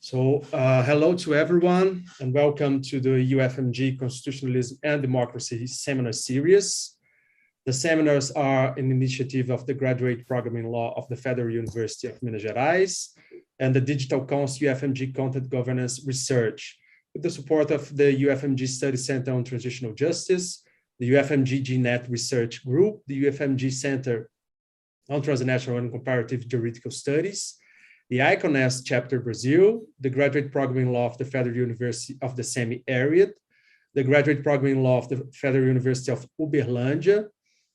Hello to everyone and welcome to the UFMG Constitutionalism and Democracy Seminar Series. The seminars are an initiative of the Graduate Program in Law of the Federal University of Minas Gerais and the Digital Council UFMG Content Governance Research with the support of the UFMG Study Center on Transitional Justice, the UFMG GNet Research Group, the UFMG Center on Transnational and Comparative Juridical Studies, the ICONES Chapter Brazil, the Graduate Program in Law of the Federal University of the Semi-Arid, the Graduate Program in Law of the Federal University of Uberlândia,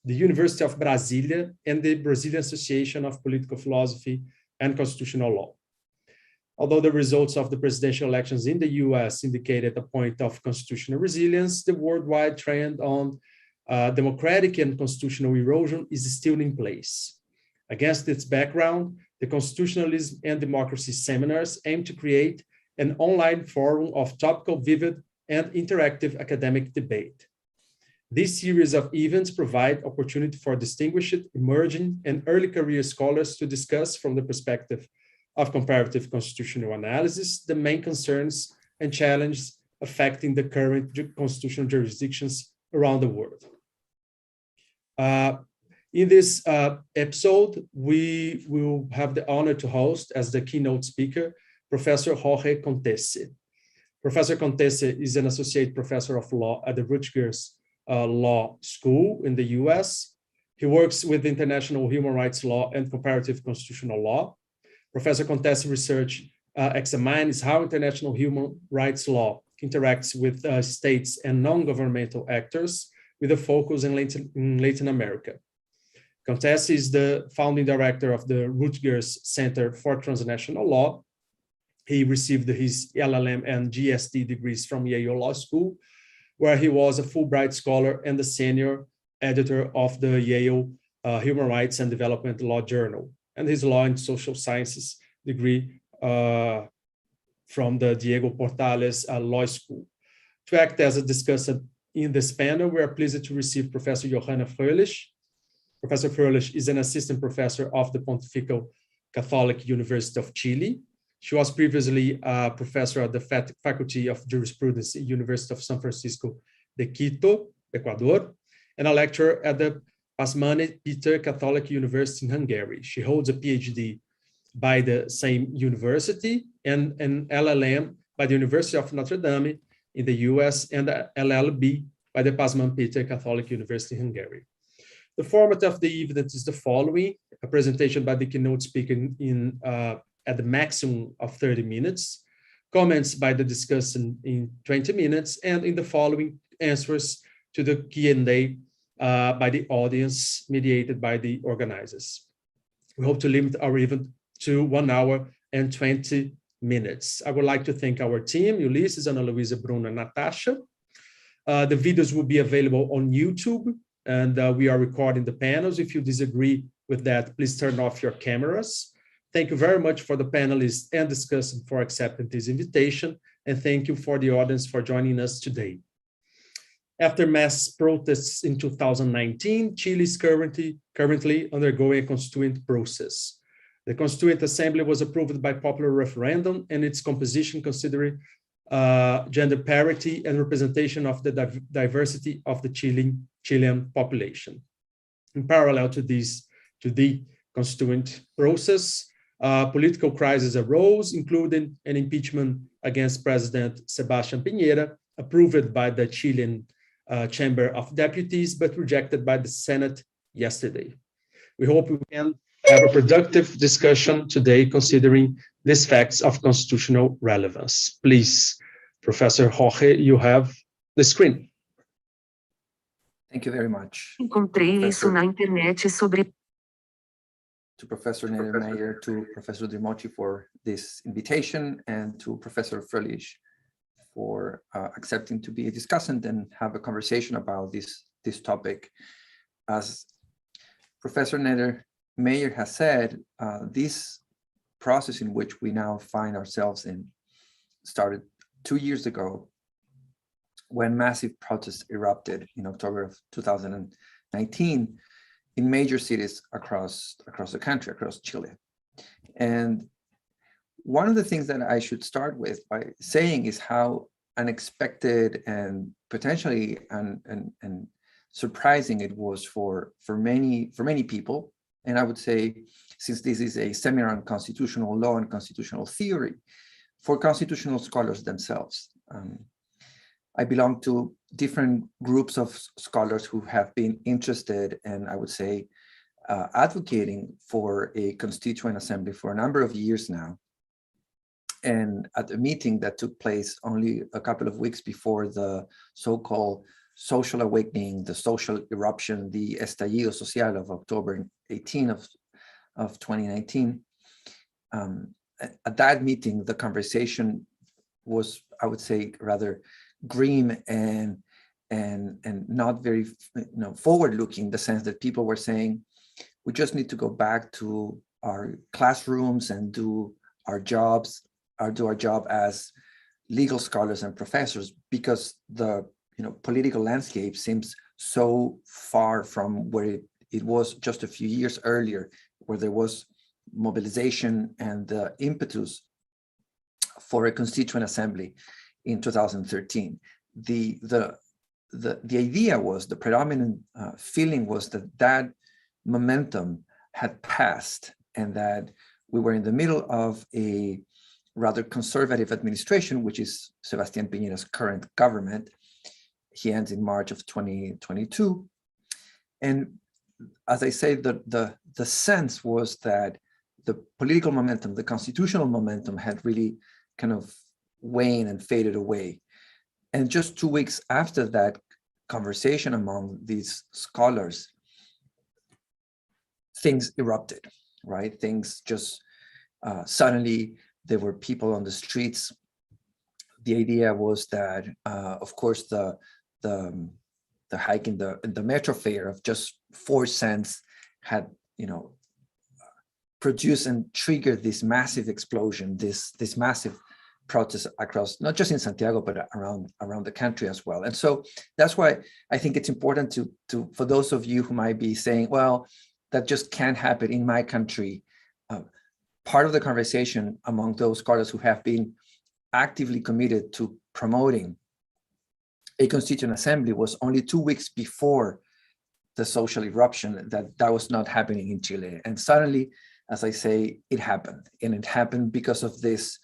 the University of Brasília, and the Brazilian Association of Political Philosophy and Constitutional Law. Although the results of the presidential elections in the US indicated a point of constitutional resilience, the worldwide trend on democratic and constitutional erosion is still in place. Against this background, the Constitutionalism and Democracy seminars aim to create an online forum of topical, vivid, and interactive academic debate. This series of events provide opportunity for distinguished, emerging, and early career scholars to discuss from the perspective of comparative constitutional analysis the main concerns and challenges affecting the current constitutional jurisdictions around the world. In this episode, we will have the honor to host as the keynote speaker, Professor Jorge Contesse. Professor Contesse is an associate professor of law at the Rutgers Law School in the US. He works with international human rights law and comparative constitutional law. Professor Contesse research examines how international human rights law interacts with states and non-governmental actors with a focus in Latin America. Contesse is the founding director of the Rutgers Center for Transnational Law. He received his LLM and GSD degrees from Yale Law School, where he was a Fulbright scholar and the senior editor of the Yale Human Rights and Development Law Journal, and his Law and Social Sciences degree from the Diego Portales Law School. To act as a discussant in this panel, we are pleased to receive Professor Johanna Fröhlich. Professor Fröhlich is an assistant professor of the Pontifical Catholic University of Chile. She was previously a professor at the Faculty of Jurisprudence, University of San Francisco de Quito, Ecuador, and a lecturer at the Pázmány Péter Catholic University in Hungary. She holds a PhD by the same university and an LLM by the University of Notre Dame in the US and the LLB by the Pázmány Péter Catholic University in Hungary. The format of the event is the following: a presentation by the keynote speaker at the maximum of 30 minutes, comments by the discussant in 20 minutes, and in the following answers to the Q&A by the audience mediated by the organizers. We hope to limit our event to 1 hour and 20 minutes. I would like to thank our team, Ulysses, Ana Luisa, Bruno, and Natasha. The videos will be available on YouTube, and we are recording the panels. If you disagree with that, please turn off your cameras. Thank you very much for the panelists and discussant for accepting this invitation, and thank you for the audience for joining us today. After mass protests in 2019, Chile is currently undergoing a constituent process. The Constituent Assembly was approved by popular referendum, and its composition considering gender parity and representation of the diversity of the Chilean population. In parallel to the Constituent process, political crisis arose, including an impeachment against President Sebastián Piñera, approved by the Chilean Chamber of Deputies, but rejected by the Senate yesterday. We hope we can have a productive discussion today considering these facts of constitutional relevance. Please, Professor Jorge, you have the screen. Thank you very much. Encontrei isso na internet sobre to Professor Meyer, to Professor Demotti for this invitation, and to Professor Fröhlich for accepting to be a discussant and have a conversation about this topic. As Professor Meyer has said, this process in which we now find ourselves in started 2 years ago when massive protests erupted in October of 2019 in major cities across the country, across Chile. And one of the things that I should start with by saying is how unexpected and potentially and surprising it was for many people. And I would say, since this is a seminar on constitutional law and constitutional theory, for constitutional scholars themselves. I belong to different groups of scholars who have been interested and I would say advocating for a constituent assembly for a number of years now. And at a meeting that took place only a couple of weeks before the so-called social awakening, the social eruption, the estallido social of October 18 of 2019, at that meeting, the conversation was, I would say, rather grim and not very forward-looking, in the sense that people were saying, we just need to go back to our classrooms and do our jobs, or do our job as legal scholars and professors, because the political landscape seems so far from where it was just a few years earlier, where there was mobilization and the impetus for a constituent assembly in 2013. The idea was, the predominant feeling was that momentum had passed, and that we were in the middle of a rather conservative administration, which is Sebastián Piñera's current government. He ends in March of 2022. And as I say, the sense was that the political momentum, the constitutional momentum had really kind of waned and faded away. And just 2 weeks after that conversation among these scholars, things erupted, right? Things just suddenly, there were people on the streets. The idea was that, of course, the hike in the metro fare of just 4 cents had, produced and triggered this massive explosion, this massive protest across, not just in Santiago, but around the country as well. And so that's why I think it's important to for those of you who might be saying, well, that just can't happen in my country. Part of the conversation among those scholars who have been actively committed to promoting a constituent assembly was only 2 weeks before the social eruption that was not happening in Chile. And suddenly, as I say, it happened. And it happened because of this,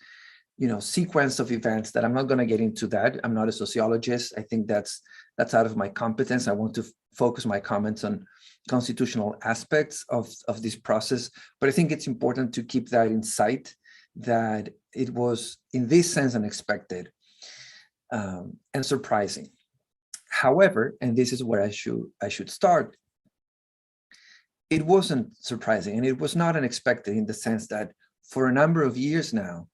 sequence of events that I'm not going to get into that. I'm not a sociologist. I think that's out of my competence. I want to focus my comments on constitutional aspects of this process. But I think it's important to keep that in sight, that it was, in this sense, unexpected and surprising. However, and this is where I should start, it wasn't surprising and it was not unexpected, in the sense that for a number of years now,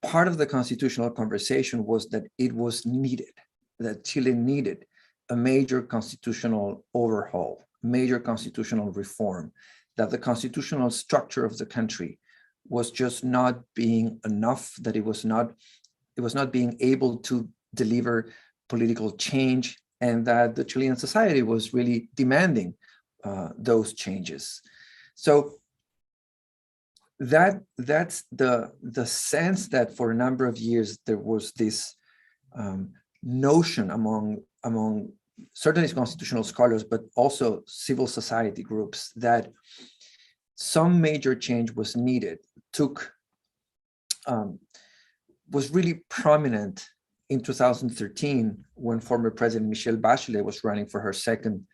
part of the constitutional conversation was that it was needed, that Chile needed a major constitutional overhaul, major constitutional reform, that the constitutional structure of the country was just not being enough, that it was not being able to deliver political change, and that the Chilean society was really demanding those changes. So that's the sense that for a number of years there was this notion among certainly constitutional scholars, but also civil society groups, that some major change was needed, was really prominent in 2013 when former President Michelle Bachelet was running for her second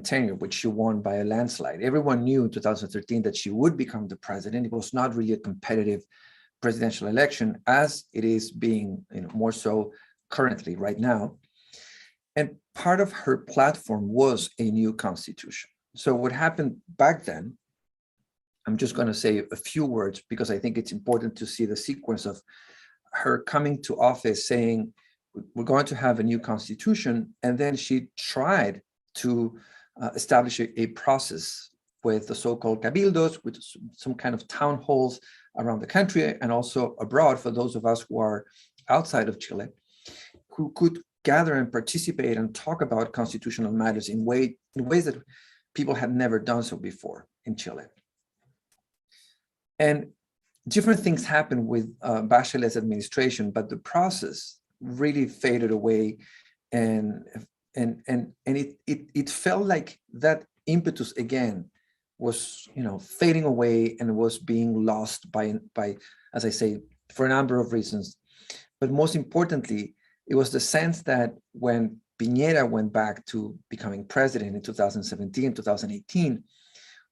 tenure, which she won by a landslide. Everyone knew in 2013 that she would become the president. It was not really a competitive presidential election as it is being, more so currently right now. And part of her platform was a new constitution. So what happened back then, I'm just going to say a few words because I think it's important to see the sequence of her coming to office saying, we're going to have a new constitution. And then she tried to establish a process with the so-called cabildos, with some kind of town halls around the country and also abroad for those of us who are outside of Chile, who could gather and participate and talk about constitutional matters in ways that people had never done so before in Chile. And different things happened with Bachelet's administration, but the process really faded away, and it felt like that impetus again was, fading away and was being lost by, as I say, for a number of reasons. But most importantly, it was the sense that when Piñera went back to becoming president in 2017, 2018,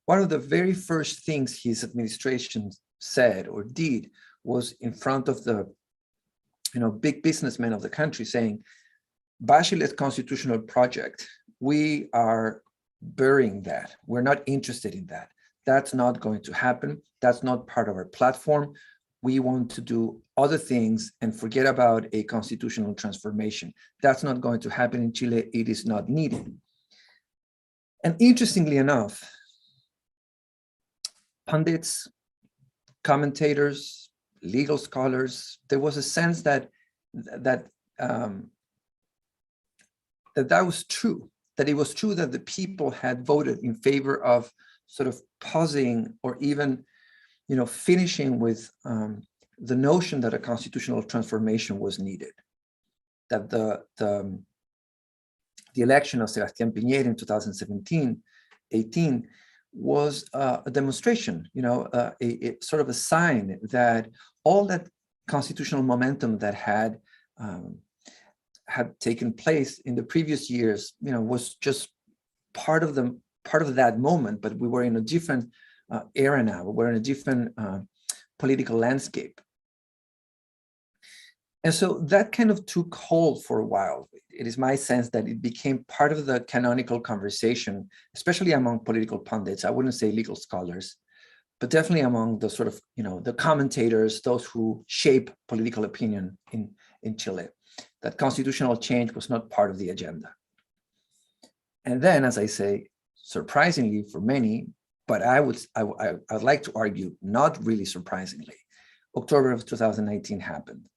one of the very first things his administration said or did was in front of the, big businessmen of the country saying, Bachelet's constitutional project, we are burying that. We're not interested in that. That's not going to happen. That's not part of our platform. We want to do other things and forget about a constitutional transformation. That's not going to happen in Chile. It is not needed. And interestingly enough, pundits, commentators, legal scholars, there was a sense that that was true, that it was true that the people had voted in favor of sort of pausing or even, finishing with the notion that a constitutional transformation was needed, that the election of Sebastián Piñera in 2017-18 was a demonstration, a sort of a sign that all that constitutional momentum that had taken place in the previous years, was just part of that moment. But we were in a different era now. We're in a different political landscape, and so that kind of took hold for a while. It is my sense that it became part of the canonical conversation, especially among political pundits. I wouldn't say legal scholars, but definitely among the sort of, the commentators, those who shape political opinion in Chile, that constitutional change was not part of the agenda. And then, as I say, surprisingly for many, but I'd like to argue not really surprisingly, October of 2019 happened.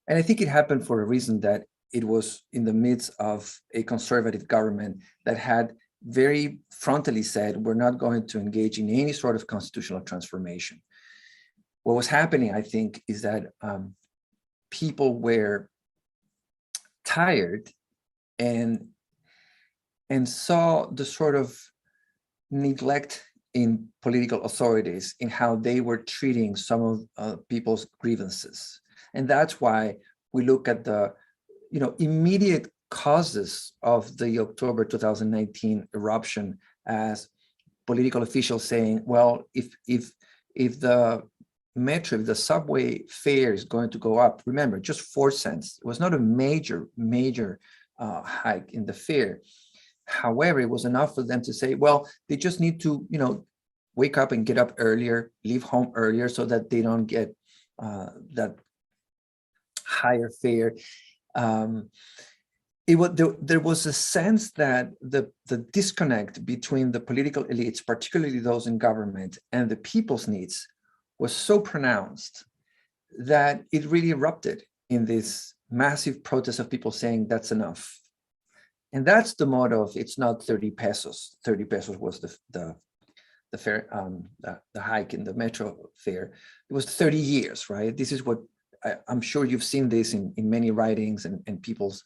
And I think it happened for a reason, that it was in the midst of a conservative government that had very frontally said, we're not going to engage in any sort of constitutional transformation. What was happening, I think, is that people were tired and saw the sort of neglect in political authorities in how they were treating some of people's grievances. And that's why we look at the immediate causes of the October 2019 eruption as political officials saying, well, if the metro, if the subway fare is going to go up, remember, just 4 cents. It was not a major hike in the fare. However, it was enough for them to say, well, they just need to, wake up and get up earlier, leave home earlier, so that they don't get that higher fare. There was a sense that the disconnect between the political elites, particularly those in government, and the people's needs was so pronounced that it really erupted in this massive protest of people saying that's enough. And that's the motto of, it's not 30 pesos. 30 pesos was the fare, the hike in the metro fare. It was 30 years, right? This is what I'm sure you've seen this in many writings and people's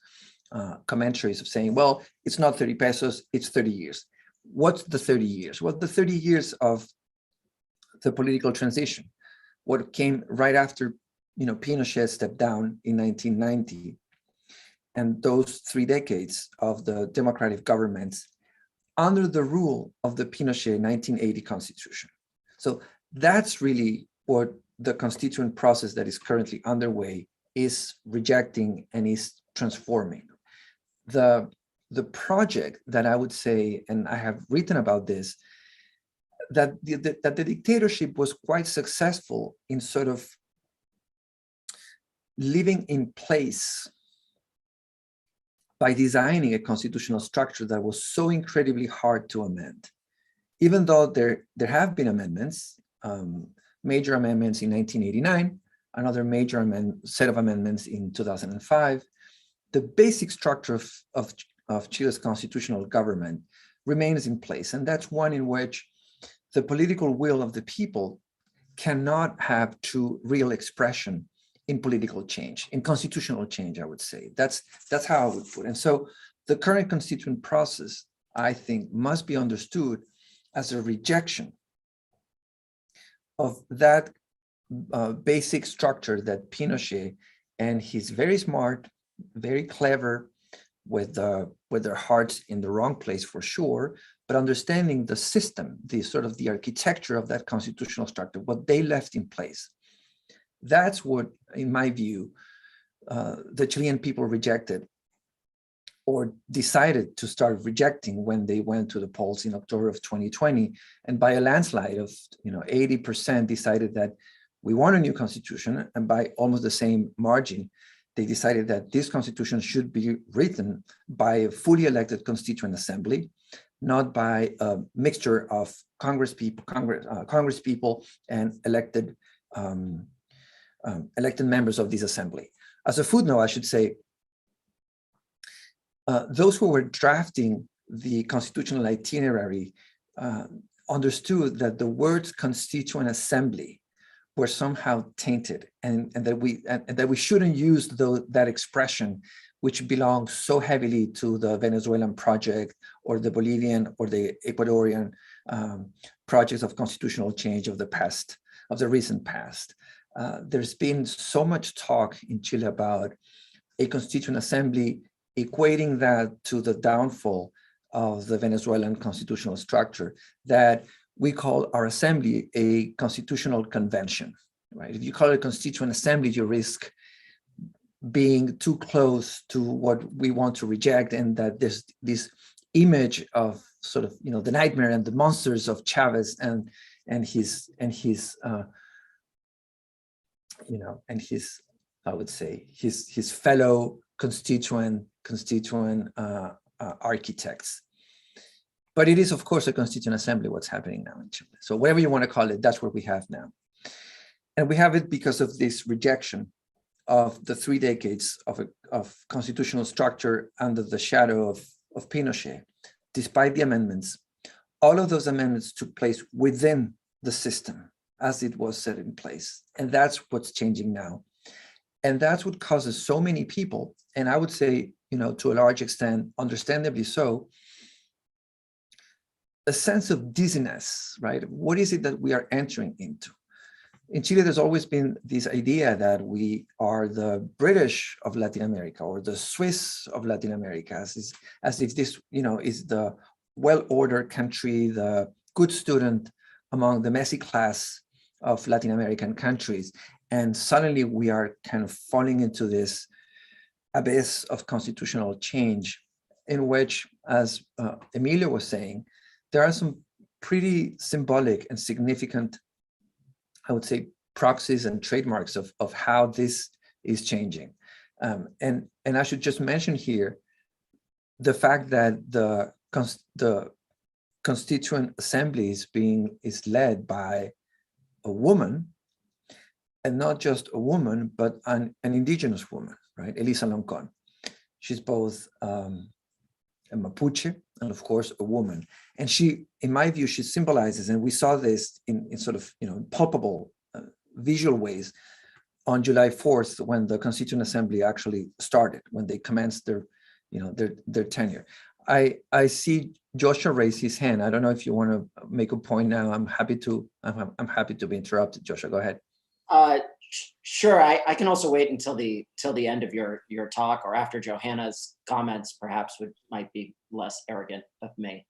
commentaries of saying, well, it's not 30 pesos, it's 30 years. What's the 30 years? Well, the 30 years of the political transition, what came right after, Pinochet stepped down in 1990, and those 3 decades of the democratic governments under the rule of the Pinochet 1980 constitution. So that's really what the constituent process that is currently underway is rejecting and is transforming. The project that I would say, and I have written about this, that the dictatorship was quite successful in sort of living in place by designing a constitutional structure that was so incredibly hard to amend. Even though there have been amendments, major amendments in 1989, another major set of amendments in 2005, the basic structure of Chile's constitutional government remains in place. And that's one in which the political will of the people cannot have true real expression in political change, in constitutional change, I would say. That's how I would put it. And so the current constituent process, I think, must be understood as a rejection of that basic structure that Pinochet and his very smart, very clever, with their hearts in the wrong place for sure, but understanding the system, the sort of the architecture of that constitutional structure, what they left in place. That's what, in my view, the Chilean people rejected, or decided to start rejecting when they went to the polls in October of 2020, and by a landslide of 80% decided that we want a new constitution, and by almost the same margin, they decided that this constitution should be written by a fully elected constituent assembly, not by a mixture of Congress people and elected members of this assembly. As a footnote, I should say, those who were drafting the constitutional itinerary understood that the words constituent assembly were somehow tainted, and that we shouldn't use that expression, which belongs so heavily to the Venezuelan project or the Bolivian or the Ecuadorian projects of constitutional change of the past, of the recent past. There's been so much talk in Chile about a constituent assembly, equating that to the downfall of the Venezuelan constitutional structure, that we call our assembly a constitutional convention, right? If you call it a constituent assembly, you risk being too close to what we want to reject, and that there's this image of sort of, the nightmare and the monsters of Chavez and his I would say his fellow constituent architects. But it is, of course, a constituent assembly what's happening now in Chile. So whatever you want to call it, that's what we have now. And we have it because of this rejection of the 3 decades of constitutional structure under the shadow of Pinochet. Despite the amendments, all of those amendments took place within the system as it was set in place. And that's what's changing now. And that's what causes so many people, and I would say, to a large extent, understandably so, a sense of dizziness, right? What is it that we are entering into? In Chile, there's always been this idea that we are the British of Latin America, or the Swiss of Latin America, as if this, is the well-ordered country, the good student among the messy class of Latin American countries. And suddenly we are kind of falling into this abyss of constitutional change, in which, as Emilio was saying, there are some pretty symbolic and significant, I would say, proxies and trademarks of how this is changing. And I should just mention here the fact that the Constituent Assembly is led by a woman, and not just a woman, but an indigenous woman, right? Elisa Loncon. She's both a Mapuche and, of course, a woman. And she, in my view, she symbolizes, and we saw this in sort of, palpable visual ways on July 4th, when the Constituent Assembly actually started, when they commenced their tenure. I see Joshua raise his hand. I don't know if you want to make a point now. I'm happy to be interrupted. Joshua, go ahead. Sure. I can also wait until the end of your talk, or after Johanna's comments, perhaps might be less arrogant of me.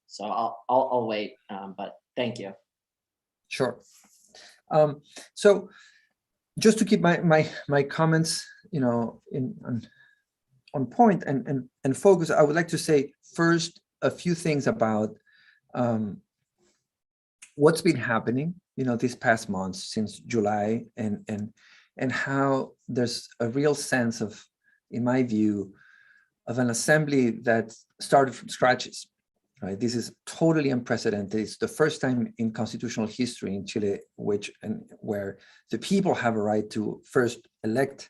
So I'll wait. But thank you. Sure. So just to keep my comments, on point and focus, I would like to say first a few things about what's been happening, these past months since July, and how there's a real sense of, in my view, of an assembly that started from scratches, right? This is totally unprecedented. It's the first time in constitutional history in Chile where the people have a right to first elect,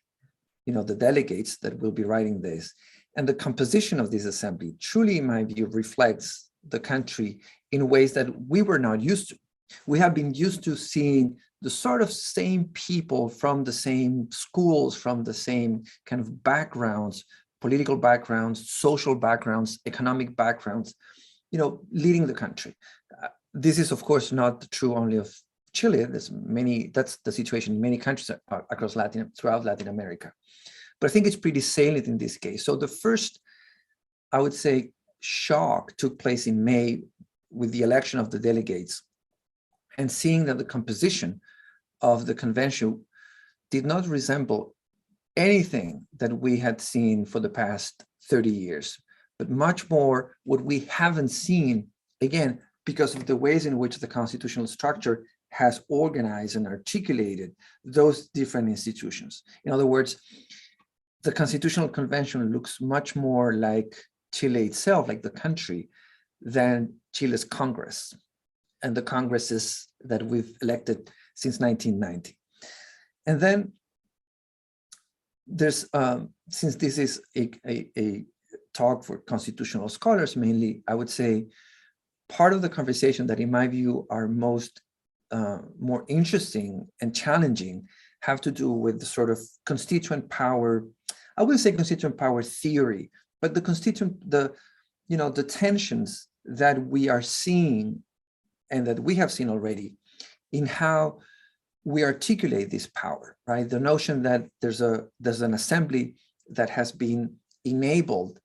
the delegates that will be writing this. And the composition of this assembly truly, in my view, reflects the country in ways that we were not used to. We have been used to seeing the sort of same people from the same schools, from the same kind of backgrounds, political backgrounds, social backgrounds, economic backgrounds, leading the country. This is, of course, not true only of Chile. That's the situation in many countries across throughout Latin America. But I think it's pretty salient in this case. So the first, I would say, shock took place in May with the election of the delegates, and seeing that the composition of the convention did not resemble anything that we had seen for the past 30 years, but much more what we haven't seen, again, because of the ways in which the constitutional structure has organized and articulated those different institutions. In other words, the Constitutional Convention looks much more like Chile itself, like the country, than Chile's Congress and the Congresses that we've elected since 1990. And then there's, since this is a talk for constitutional scholars mainly, I would say part of the conversation that in my view are more interesting and challenging have to do with the sort of constituent power, I wouldn't say constituent power theory, but the tensions that we are seeing and that we have seen already in how we articulate this power, right? The notion that there's an assembly that has been enabled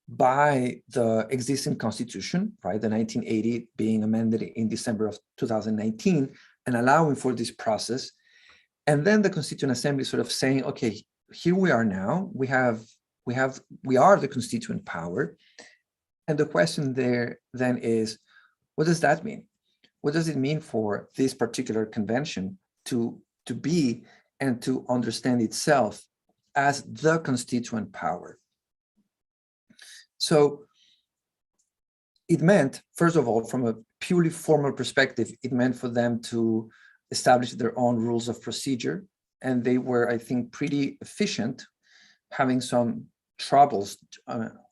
by the existing constitution, right? The 1980 being amended in December of 2019 and allowing for this process. And then the Constituent Assembly sort of saying, okay, here we are now, we are the constituent power. And the question there then is, what does that mean? What does it mean for this particular convention to be and to understand itself as the constituent power? So it meant, first of all, from a purely formal perspective, it meant for them to establish their own rules of procedure. And they were, I think, pretty efficient, having some troubles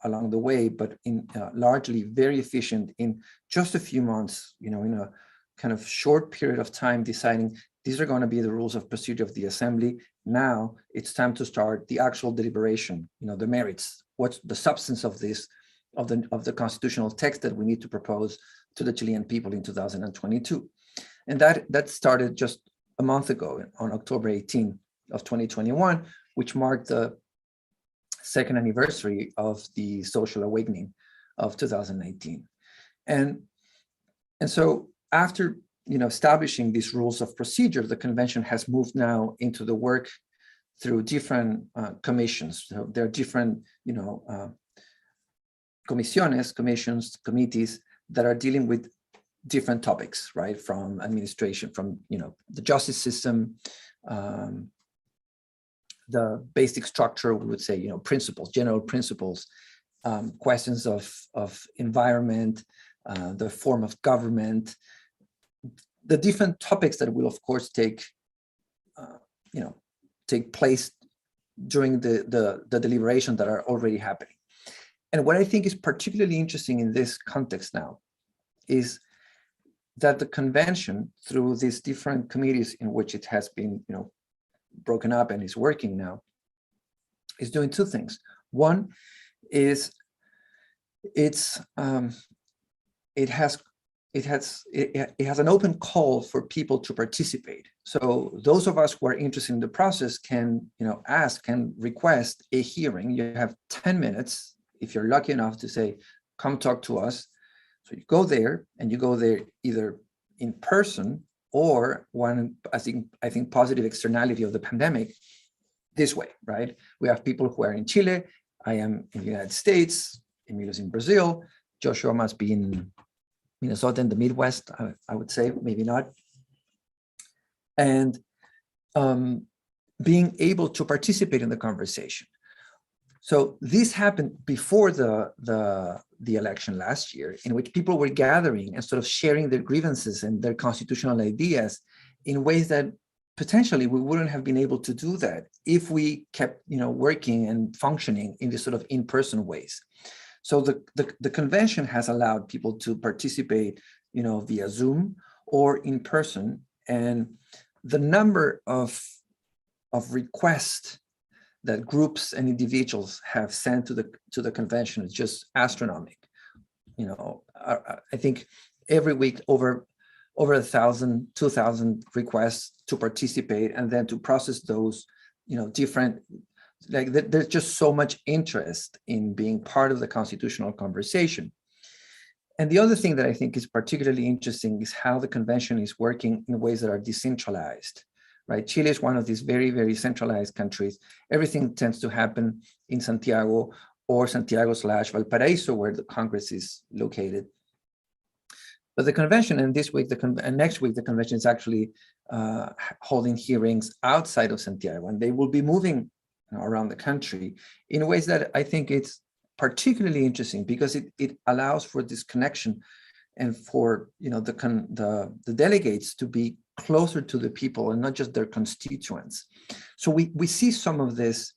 along the way, but in largely very efficient in just a few months, in a kind of short period of time, deciding these are going to be the rules of procedure of the assembly. Now it's time to start the actual deliberation, the merits, what's the substance of this, of the constitutional text that we need to propose to the Chilean people in 2022. And that started just a month ago on October 18 of 2021, which marked the second anniversary of the social awakening of 2019. And so after establishing these rules of procedure, the convention has moved now into the work through different commissions. So there are different commissions, committees that are dealing with different topics, right? From administration, from the justice system, the basic structure, we would say, principles, general principles, questions of environment, the form of government, the different topics that will, of course, take place during the deliberation that are already happening. And what I think is particularly interesting in this context now is that the convention, through these different committees in which it has been, broken up and is working now, is doing two things. One is it has an open call for people to participate. So those of us who are interested in the process can, can request a hearing. You have 10 minutes if you're lucky enough to say, come talk to us. So you go there, and you go there either in person or one, I think positive externality of the pandemic, this way, right? We have people who are in Chile. I am in the United States. Emilio's in Brazil. Joshua must be in Minnesota, in the Midwest, I would say, maybe not. And being able to participate in the conversation. So this happened before the election last year, in which people were gathering and sort of sharing their grievances and their constitutional ideas in ways that potentially we wouldn't have been able to do that if we kept, working and functioning in this sort of in-person ways. So the convention has allowed people to participate, via Zoom or in person. And the number of requests that groups and individuals have sent to the convention is just astronomical. I think every week over 1,000, 2,000 requests to participate, and then to process those, different, there's just so much interest in being part of the constitutional conversation. And the other thing that I think is particularly interesting is how the convention is working in ways that are decentralized, right? Chile is one of these very, very centralized countries. Everything tends to happen in Santiago or Santiago/Valparaiso, where the Congress is located. But the convention, and this week, and next week, the convention is actually holding hearings outside of Santiago, and they will be moving around the country in ways that I think it's particularly interesting, because it allows for this connection and for the delegates to be closer to the people and not just their constituents. So we see some of these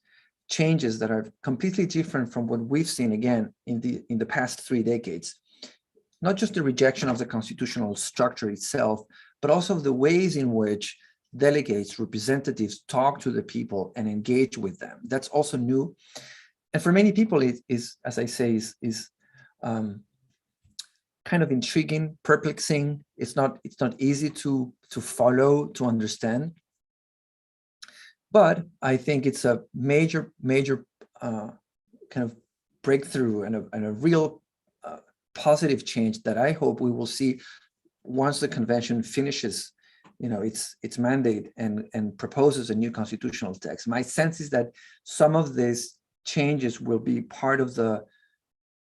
changes that are completely different from what we've seen again in the past 3 decades. Not just the rejection of the constitutional structure itself, but also the ways in which delegates, representatives talk to the people and engage with them. That's also new. And for many people, it is, as I say, is kind of intriguing, perplexing. It's not easy to follow, to understand. But I think it's a major kind of breakthrough and a real positive change that I hope we will see once the convention finishes its mandate and proposes a new constitutional text. My sense is that some of these changes will be part of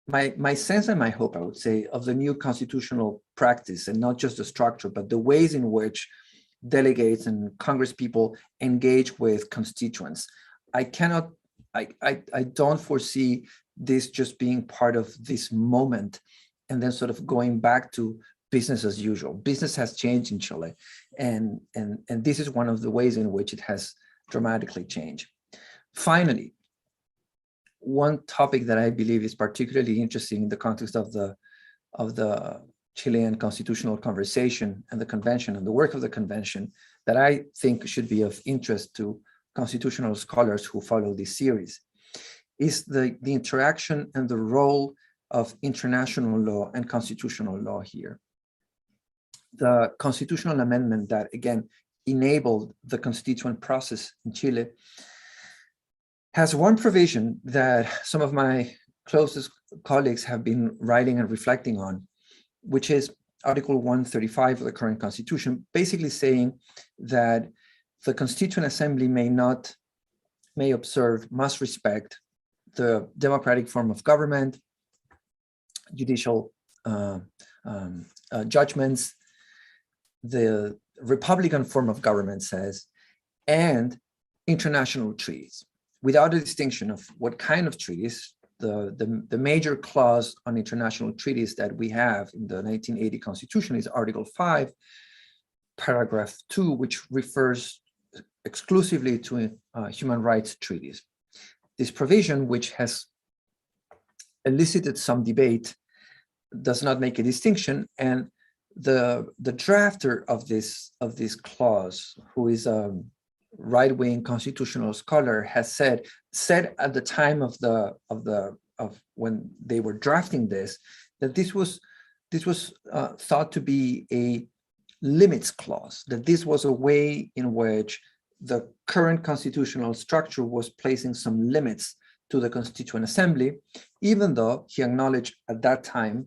my sense and my hope, I would say, of the new constitutional practice, and not just the structure, but the ways in which delegates and Congress people engage with constituents. I don't foresee this just being part of this moment and then sort of going back to business as usual. Business has changed in Chile, and this is one of the ways in which it has dramatically changed. Finally, one topic that I believe is particularly interesting in the context of the Chilean constitutional conversation and the convention and the work of the convention, that I think should be of interest to constitutional scholars who follow this series, is the interaction and the role of international law and constitutional law here. The constitutional amendment that, again, enabled the constituent process in Chile has one provision that some of my closest colleagues have been writing and reflecting on, which is Article 135 of the current constitution, basically saying that the Constituent Assembly must respect the democratic form of government, judicial judgments, the Republican form of government says, and international treaties, without a distinction of what kind of treaties. The major clause on international treaties that we have in the 1980 Constitution is Article 5, Paragraph 2, which refers exclusively to human rights treaties. This provision, which has elicited some debate, does not make a distinction, and the drafter of this clause, who is a right-wing constitutional scholar, has said at the time of when they were drafting this, that this was thought to be a limits clause, that this was a way in which the current constitutional structure was placing some limits to the Constituent Assembly, even though he acknowledged at that time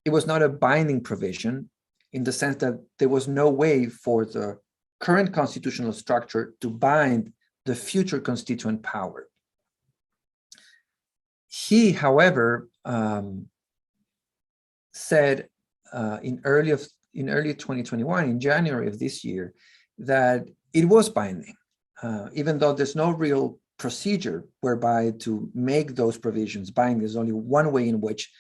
it was not a binding provision, in the sense that there was no way for the current constitutional structure to bind the future constituent power. He, however, said in early 2021, in January of this year, that it was binding, even though there's no real procedure whereby to make those provisions binding. There's only one way in which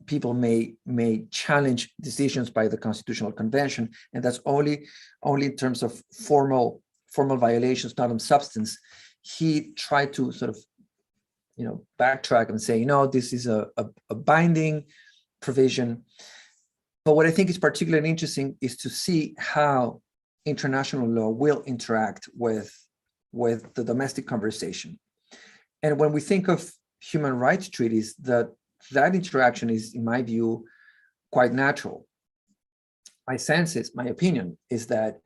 people may challenge decisions by the Constitutional Convention, and that's only in terms of formal violations, not on substance. He tried to sort of, backtrack and say, no, this is a binding provision. But what I think is particularly interesting is to see how international law will interact with the domestic conversation. And when we think of human rights treaties, that interaction is, in my view, quite natural. My sense is, my opinion is that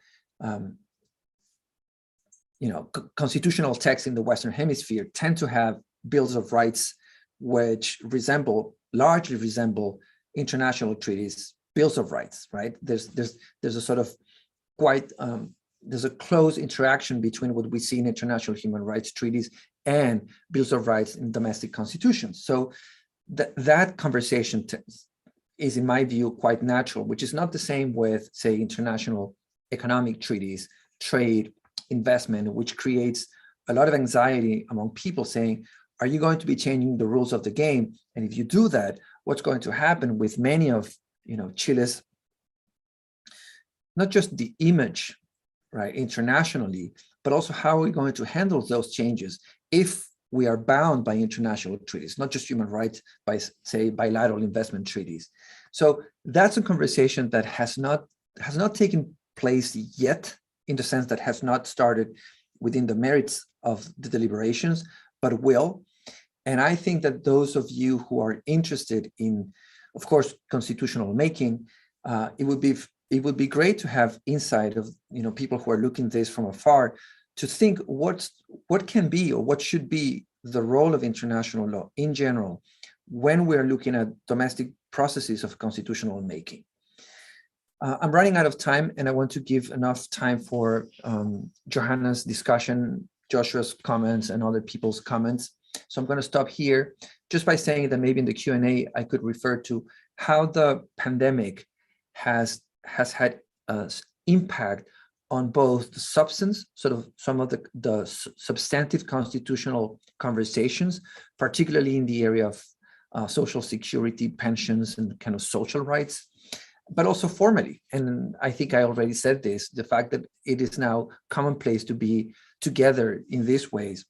constitutional texts in the Western Hemisphere tend to have bills of rights which largely resemble international treaties, bills of rights, right? There's a sort of there's a close interaction between what we see in international human rights treaties and bills of rights in domestic constitutions. So that conversation is, in my view, quite natural, which is not the same with, say, international economic treaties, trade, investment, which creates a lot of anxiety among people saying, are you going to be changing the rules of the game? And if you do that, what's going to happen with many of Chile's, not just the image, right, internationally, but also how are we going to handle those changes if we are bound by international treaties, not just human rights, by, say, bilateral investment treaties. So that's a conversation that has not taken place yet, in the sense that has not started within the merits of the deliberations, but will. And I think that those of you who are interested in, of course, constitutional making, it would be great to have insight of people who are looking at this from afar, to think what can be or what should be the role of international law in general when we're looking at domestic processes of constitutional making. I'm running out of time, and I want to give enough time for Johanna's discussion, Joshua's comments, and other people's comments. So I'm going to stop here just by saying that maybe in the Q&A I could refer to how the pandemic has had impact on both the substance, sort of some of the substantive constitutional conversations, particularly in the area of social security, pensions, and kind of social rights, but also formally. And I think I already said this, the fact that it is now commonplace to be together in these ways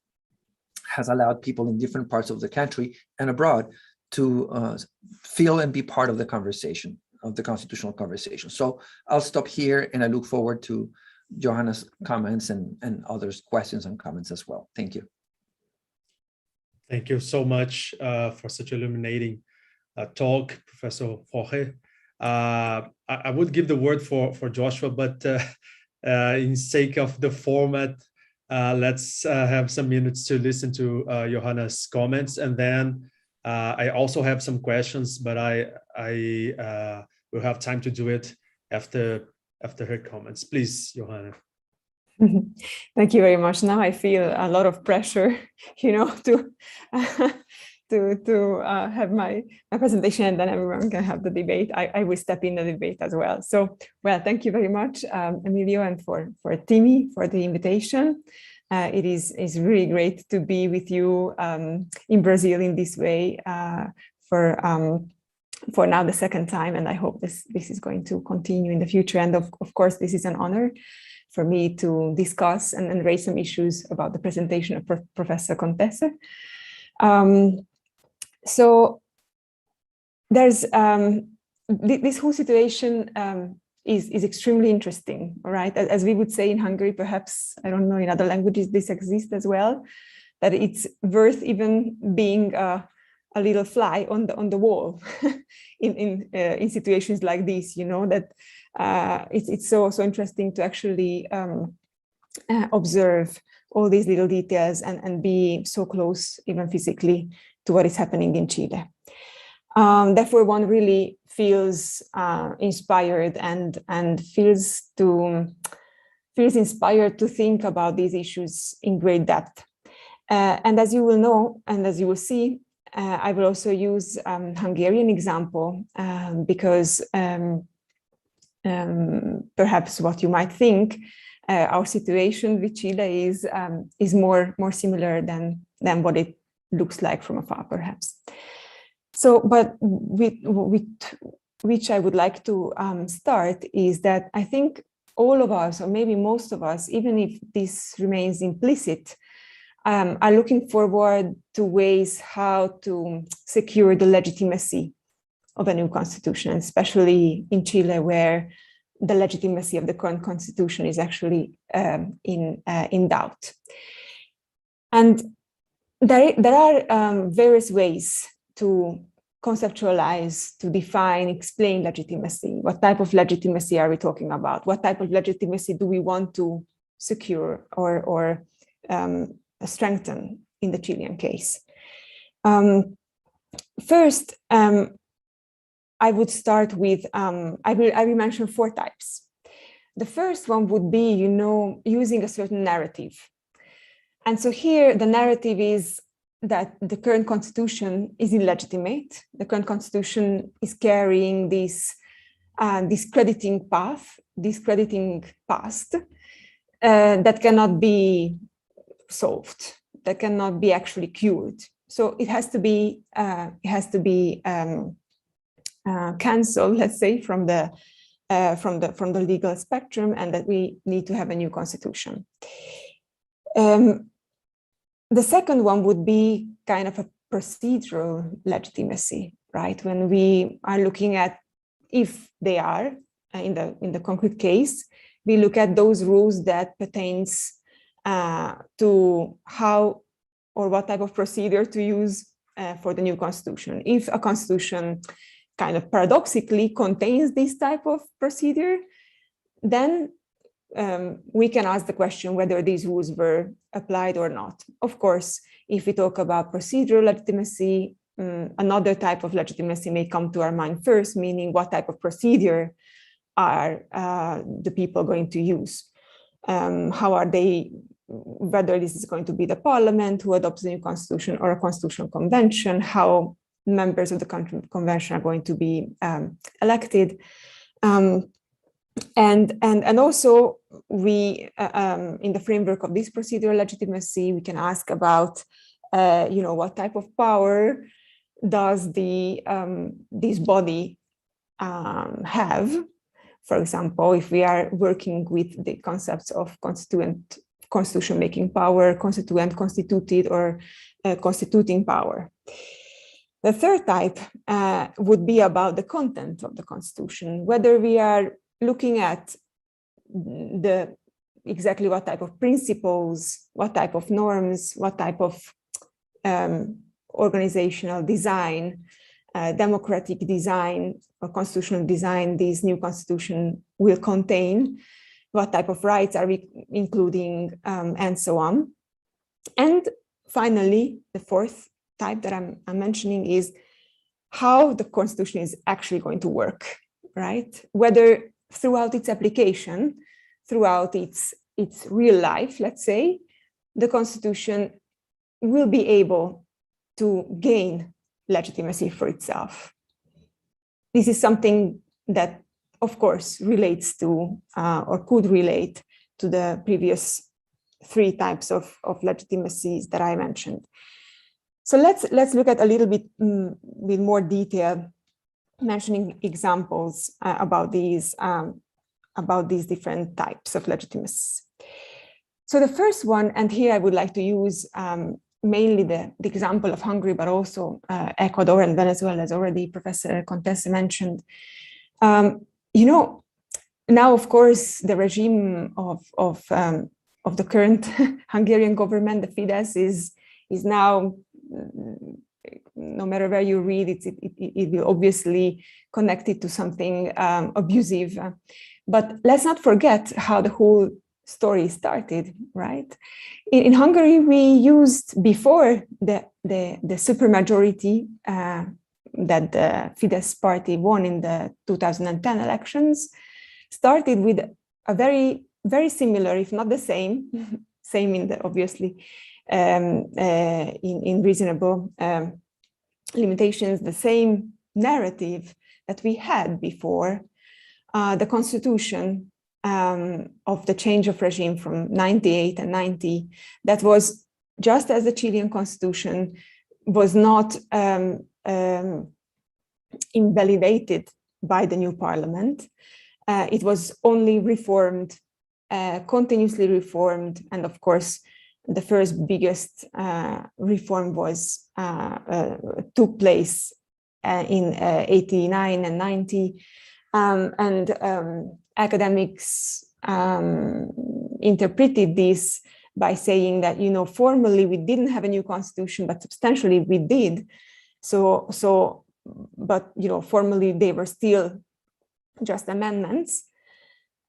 has allowed people in different parts of the country and abroad to feel and be part of the conversation, of the constitutional conversation. So I'll stop here, and I look forward to Johanna's comments and others' questions and comments as well. Thank you. Thank you so much for such illuminating talk, Professor Jorge. I would give the word for Joshua, but in sake of the format, let's have some minutes to listen to Johanna's comments, and then I also have some questions, but I will have time to do it after her comments. Please, Johanna. Thank you very much. Now I feel a lot of pressure, to have my presentation, and then everyone can have the debate. I will step in the debate as well. So, well, thank you very much, Emilio, and for Timmy for the invitation. It is really great to be with you in Brazil in this way for now the second time, and I hope this is going to continue in the future. And of course, this is an honor for me to discuss and raise some issues about the presentation of Professor Contesse. So there's this whole situation is extremely interesting, all right? As we would say in Hungary, perhaps, I don't know, in other languages this exists as well, that it's worth even being a little fly on the wall in situations like this, that it's so interesting to actually observe all these little details and be so close, even physically, to what is happening in Chile. Therefore, one really feels inspired and feels inspired to think about these issues in great depth. And as you will know, and as you will see, I will also use Hungarian example because perhaps what you might think, our situation with Chile is more similar than what it looks like from afar, perhaps. So, but with which I would like to start is that I think all of us, or maybe most of us, even if this remains implicit, are looking forward to ways how to secure the legitimacy of a new constitution, especially in Chile, where the legitimacy of the current constitution is actually in doubt. And there are various ways to conceptualize, to define, explain legitimacy. What type of legitimacy are we talking about? What type of legitimacy do we want to secure or strengthen in the Chilean case? First, I would start with, I will mention 4 types. The first one would be, using a certain narrative. And so here the narrative is that the current constitution is illegitimate. The current constitution is carrying this discrediting past that cannot be solved, that cannot be actually cured. So it has to be cancelled, let's say, from the legal spectrum, and that we need to have a new constitution. The second one would be kind of a procedural legitimacy, right? When we are looking at if they are in the concrete case, we look at those rules that pertains to how or what type of procedure to use for the new constitution. If a constitution kind of paradoxically contains this type of procedure, then we can ask the question whether these rules were applied or not. Of course, if we talk about procedural legitimacy, another type of legitimacy may come to our mind first, meaning what type of procedure are the people going to use? How are they, whether this is going to be the parliament who adopts the new constitution or a constitutional convention, how members of the convention are going to be elected. And also we, in the framework of this procedural legitimacy, we can ask about, what type of power does this body have? For example, if we are working with the concepts of constituent, constitution-making power, constituent, constituted, or constituting power. The third type would be about the content of the constitution, whether we are looking at exactly what type of principles, what type of norms, what type of organizational design, democratic design, or constitutional design this new constitution will contain, what type of rights are we including, and so on. And finally, the fourth type that I'm mentioning is how the constitution is actually going to work, right? Whether throughout its application, throughout its real life, let's say, the constitution will be able to gain legitimacy for itself. This is something that, of course, relates to or could relate to the previous 3 types of legitimacies that I mentioned. So let's look at a little bit with more detail, mentioning examples about these different types of legitimacy. So the first one, and here I would like to use mainly the example of Hungary, but also Ecuador and Venezuela, as already Professor Contesse mentioned. Now, of course, the regime of the current Hungarian government, the Fidesz, is now, no matter where you read it, it will obviously connect it to something abusive. But let's not forget how the whole story started, right? In Hungary, we used before the supermajority that the Fidesz party won in the 2010 elections, started with a very, very similar, if not the same in the obviously in reasonable limitations, the same narrative that we had before the constitution of the change of regime from 98 and 90, that was just as the Chilean constitution was not invalidated by the new parliament. It was only reformed, continuously reformed, and of course, the first biggest reform was took place in 89 and 90. Academics interpreted this by saying that, formally we didn't have a new constitution, but substantially we did. But formally they were still just amendments.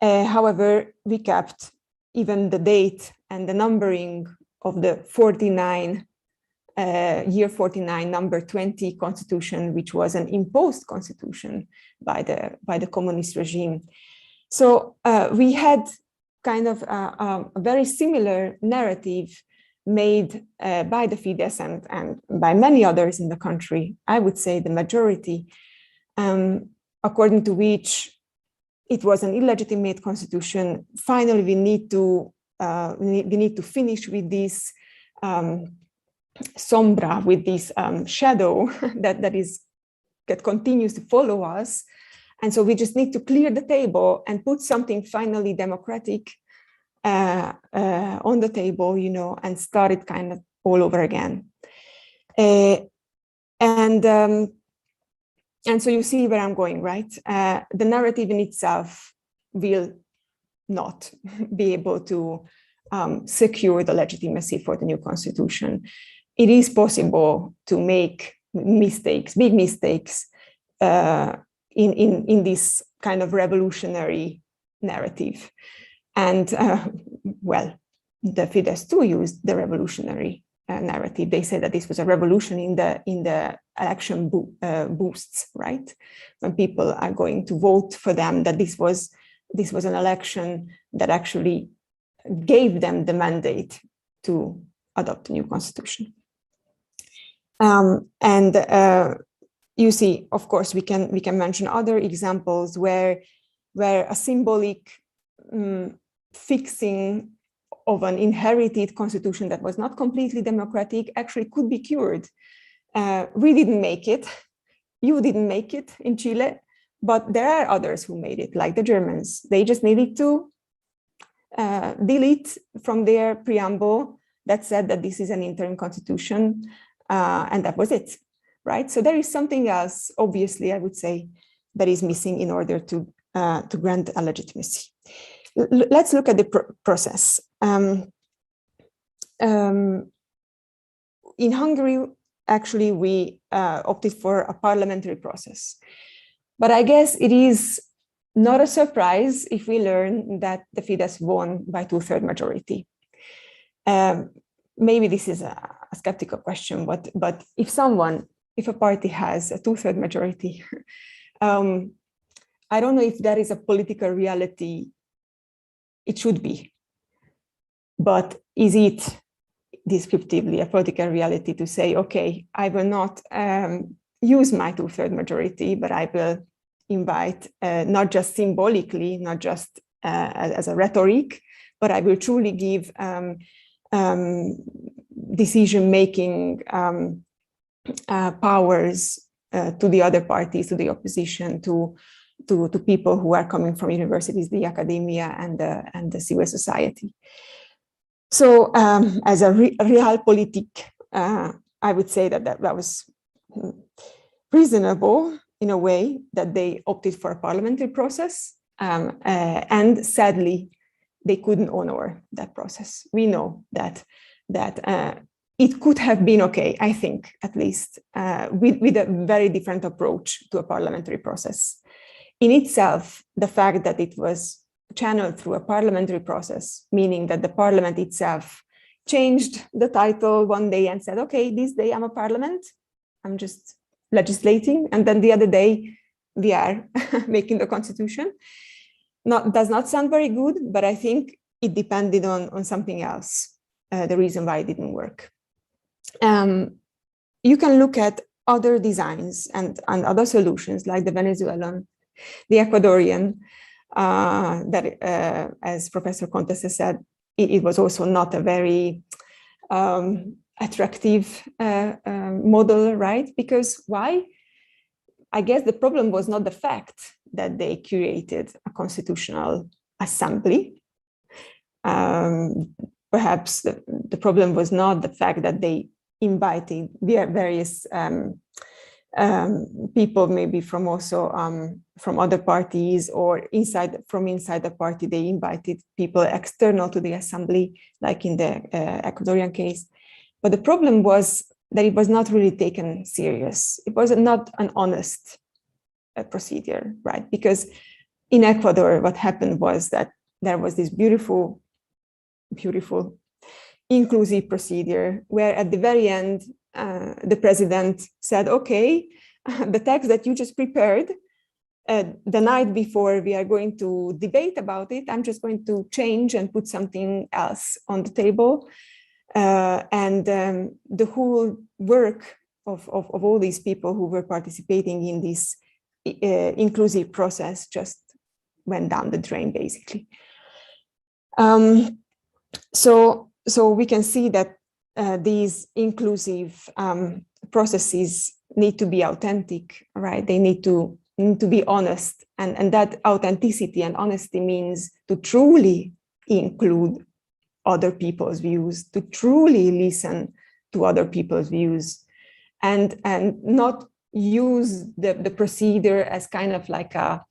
However, we kept even the date and the numbering of the 49, year 49, number 20 constitution, which was an imposed constitution by the communist regime. So we had kind of a very similar narrative made by the Fidesz and by many others in the country, I would say the majority, according to which it was an illegitimate constitution. Finally, we need to finish with this sombra, with this shadow that continues to follow us. And so we just need to clear the table and put something finally democratic on the table, and start it kind of all over again. And so you see where I'm going, right? The narrative in itself will not be able to secure the legitimacy for the new constitution. It is possible to make mistakes, big mistakes, in this kind of revolutionary narrative. And well, the Fidesz too used the revolutionary narrative. They said that this was a revolution in the election boosts, right? When people are going to vote for them, that this was an election that actually gave them the mandate to adopt a new constitution. You see, of course, we can mention other examples where a symbolic fixing of an inherited constitution that was not completely democratic actually could be cured. We didn't make it. You didn't make it in Chile, but there are others who made it, like the Germans. They just needed to delete from their preamble that said that this is an interim constitution, and that was it, right? So there is something else, obviously, I would say, that is missing in order to grant a legitimacy. Let's look at the process. In Hungary, actually, we opted for a parliamentary process. But I guess it is not a surprise if we learn that the Fidesz won by 2/3 majority. Maybe this is a skeptical question, but if a party has a 2/3 majority, I don't know if that is a political reality. It should be. But is it descriptively a political reality to say, okay, I will not use my 2/3 majority, but I will invite, not just symbolically, not just as a rhetoric, but I will truly give decision-making powers to the other parties, to the opposition, to people who are coming from universities, the academia, and the civil society. So as a realpolitik, I would say that was reasonable in a way that they opted for a parliamentary process, and sadly, they couldn't honor that process. We know that it could have been okay, I think, at least, with a very different approach to a parliamentary process. In itself, the fact that it was channeled through a parliamentary process, meaning that the parliament itself changed the title one day and said, okay, this day I'm a parliament, I'm just legislating, and then the other day we are making the constitution. Does not sound very good, but I think it depended on something else, the reason why it didn't work. You can look at other designs and other solutions like the Venezuelan, the Ecuadorian, that as Professor Contesse said, it was also not a very attractive model, right? Because why? I guess the problem was not the fact that they created a constitutional assembly. Perhaps the problem was not the fact that they invited various people maybe from also from other parties or from inside the party. They invited people external to the assembly, like in the Ecuadorian case. But the problem was that it was not really taken serious. It was not an honest procedure, right? Because in Ecuador, what happened was that there was this beautiful, inclusive procedure where at the very end, the president said, okay, the text that you just prepared the night before we are going to debate about it, I'm just going to change and put something else on the table. And the whole work of all these people who were participating in this inclusive process just went down the drain, basically. So we can see that these inclusive processes need to be authentic, right? They need to be honest, and that authenticity and honesty means to truly include other people's views, to truly listen to other people's views, and not use the procedure as kind of like a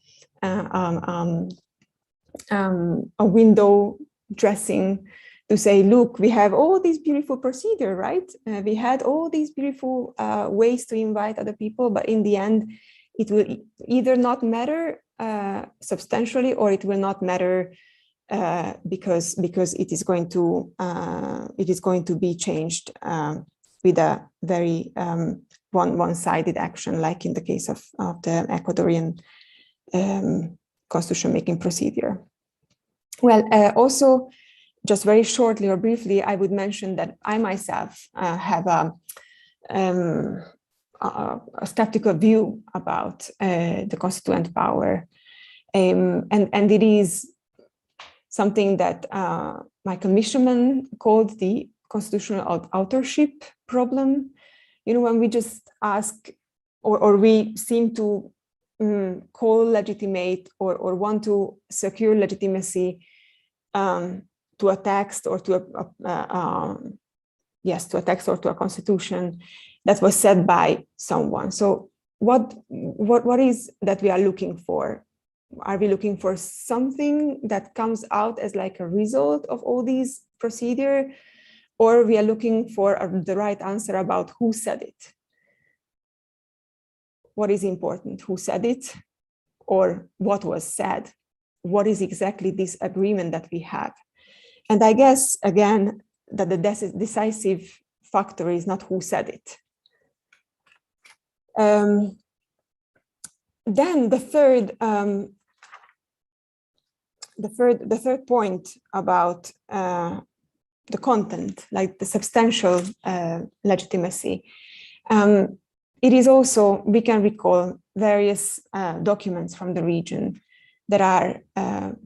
window dressing to say, look, we have all these beautiful procedure, right? We had all these beautiful ways to invite other people, but in the end, it will either not matter substantially, or it will not matter because it is going to be changed with a very one-sided action, like in the case of the Ecuadorian constitution making procedure. Well, also, just very shortly or briefly, I would mention that I myself have a skeptical view about the constituent power, and it is something that Michael Mishman called the constitutional authorship problem. You know, when we just ask, or we seem to call legitimate or want to secure legitimacy to a text or to to a text or to a constitution that was said by someone. So what is that we are looking for? Are we looking for something that comes out as like a result of all these procedure, or we are looking for the right answer about who said it? What is important? Who said it, or what was said? What is exactly this agreement that we have? And I guess, again, that the decisive factor is not who said it. Then the third point about the content, like the substantial legitimacy. It is also, we can recall various documents from the region that are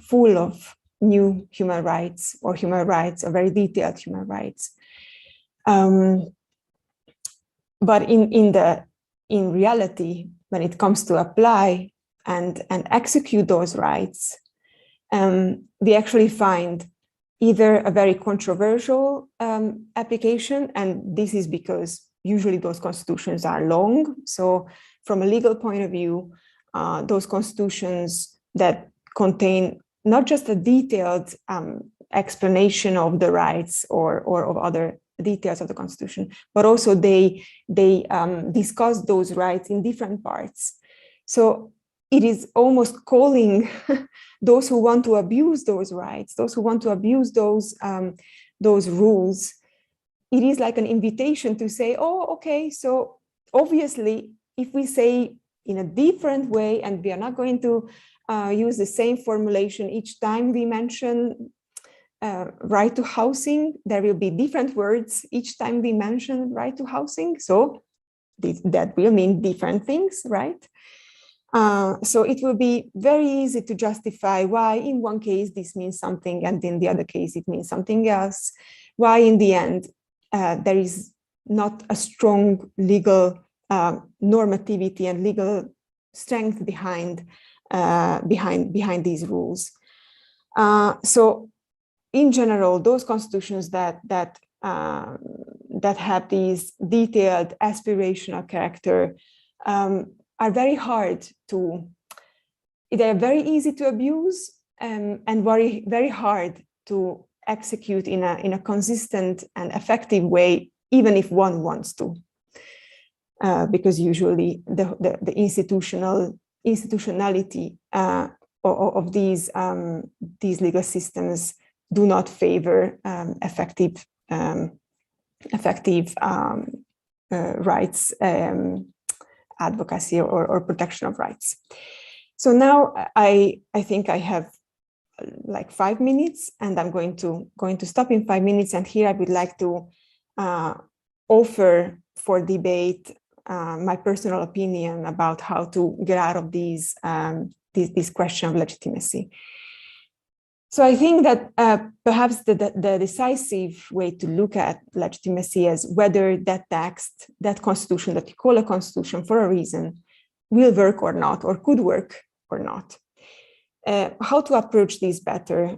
full of new human rights or very detailed human rights. But in reality, when it comes to apply and execute those rights, we actually find either a very controversial application, and this is because usually those constitutions are long. So from a legal point of view, those constitutions that contain not just a detailed explanation of the rights or of other details of the constitution, but also they discuss those rights in different parts. So it is almost calling those who want to abuse those rights, those who want to abuse those rules. It is like an invitation to say, oh, okay, so obviously, if we say in a different way, and we are not going to use the same formulation each time we mention right to housing, there will be different words each time we mention right to housing. So that will mean different things, right? So it will be very easy to justify why in one case this means something and in the other case it means something else. Why in the end there is not a strong legal normativity and legal strength behind these rules. So in general, those constitutions that have these detailed aspirational character are very hard to, they are very easy to abuse and very, very hard to execute in a consistent and effective way, even if one wants to. Because usually the institutionality of these legal systems do not favor effective rights advocacy or protection of rights. So now I think I have like 5 minutes, and I'm going to stop in 5 minutes. And here I would like to offer for debate my personal opinion about how to get out of this question of legitimacy. So I think that perhaps the decisive way to look at legitimacy is whether that text, that constitution that you call a constitution for a reason, will work or not, or could work or not. How to approach this better?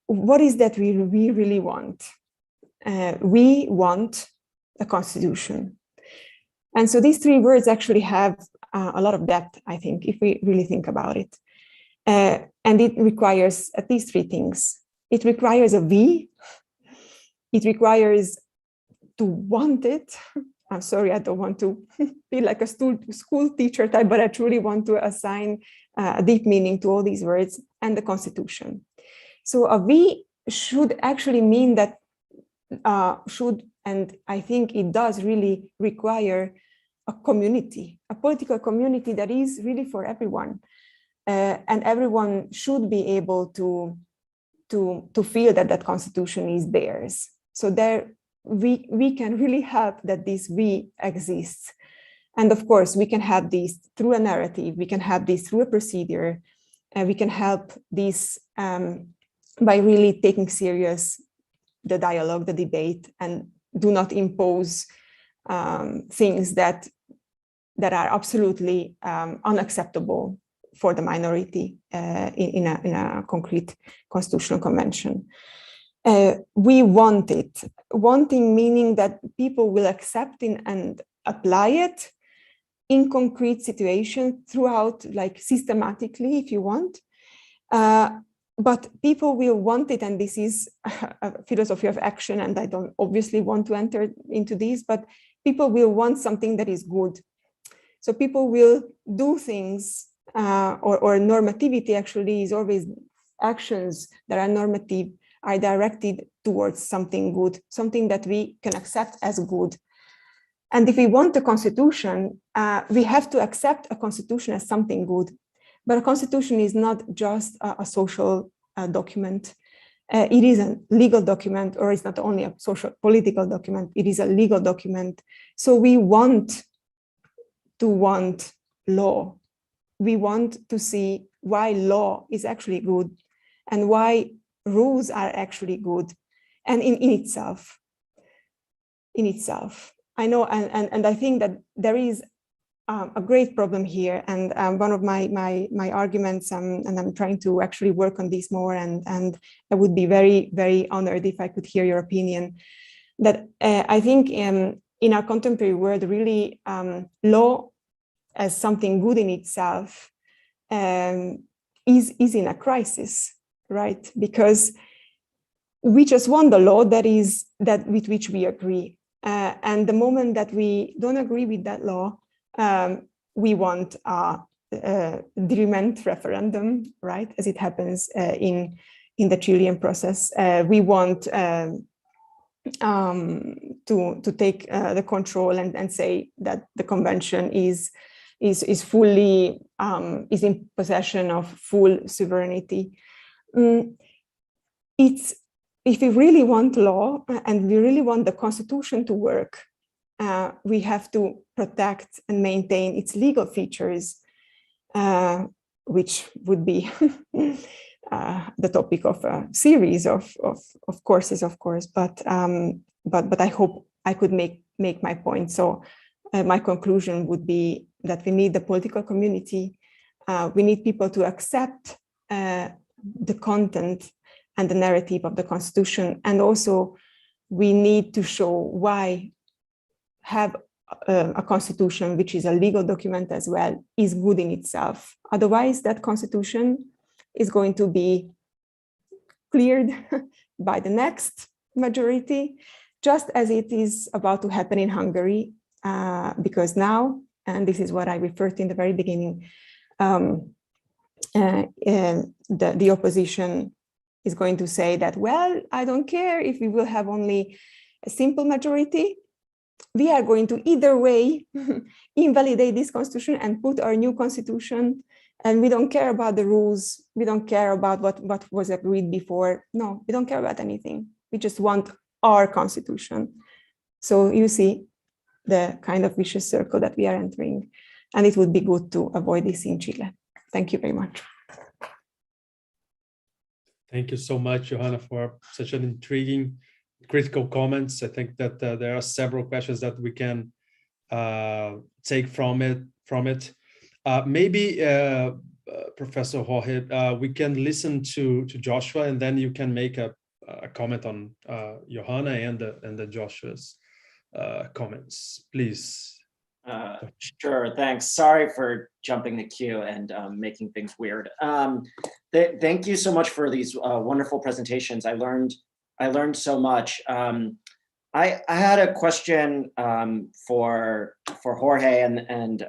What is that we really want? We want a constitution. And so these 3 words actually have a lot of depth, I think, if we really think about it. And it requires at least 3 things. It requires a we. It requires to want it. I'm sorry, I don't want to be like a school teacher type, but I truly want to assign a deep meaning to all these words, and the Constitution. So a we should actually mean that and I think it does really require a community, a political community that is really for everyone. And everyone should be able to feel that Constitution is theirs. So there we can really help that this we exists. And of course, we can have this through a narrative, we can have this through a procedure, and we can help this by really taking serious the dialogue, the debate, and do not impose things that are absolutely unacceptable for the minority in a concrete constitutional convention. We want it, wanting meaning that people will accept and apply it in concrete situations throughout, like systematically, if you want. But people will want it, and this is a philosophy of action, and I don't obviously want to enter into this, but people will want something that is good. So people will do things, or normativity actually is always actions that are normative, are directed towards something good, something that we can accept as good. And if we want a constitution, we have to accept a constitution as something good. But a constitution is not just a social document. It is a legal document, or it's not only a social political document, it is a legal document. So we want to want law. We want to see why law is actually good and why rules are actually good and in itself. I know, and I think that there is a great problem here, and one of my arguments, and I'm trying to actually work on this more, and I would be very, very honored if I could hear your opinion, that I think in our contemporary world, really law as something good in itself is in a crisis, right? Because we just want the law that with which we agree. And the moment that we don't agree with that law, we want a derailment referendum, right? As it happens in the Chilean process. We want to take the control and say that the convention is fully is in possession of full sovereignty. If we really want law and we really want the Constitution to work, we have to protect and maintain its legal features, which would be the topic of a series of courses, of course. But I hope I could make my point. So my conclusion would be that we need the political community. We need people to accept the content and the narrative of the Constitution, and also we need to show why have a constitution, which is a legal document as well, is good in itself. Otherwise, that constitution is going to be cleared by the next majority, just as it is about to happen in Hungary, because now, and this is what I referred to in the very beginning, the opposition is going to say that, well, I don't care if we will have only a simple majority. We are going to either way invalidate this constitution and put our new constitution, and we don't care about the rules. We don't care about what was agreed before. No, we don't care about anything. We just want our constitution. So you see the kind of vicious circle that we are entering, and it would be good to avoid this in Chile. Thank you very much. Thank you so much, Johanna, for such an intriguing, critical comments. I think that there are several questions that we can take from it. Maybe, Professor Jorge, we can listen to Joshua, and then you can make a comment on Johanna and the Joshua's comments, please. Sure, thanks. Sorry for jumping the queue and making things weird. Thank you so much for these wonderful presentations. I learned so much. I had a question for Jorge and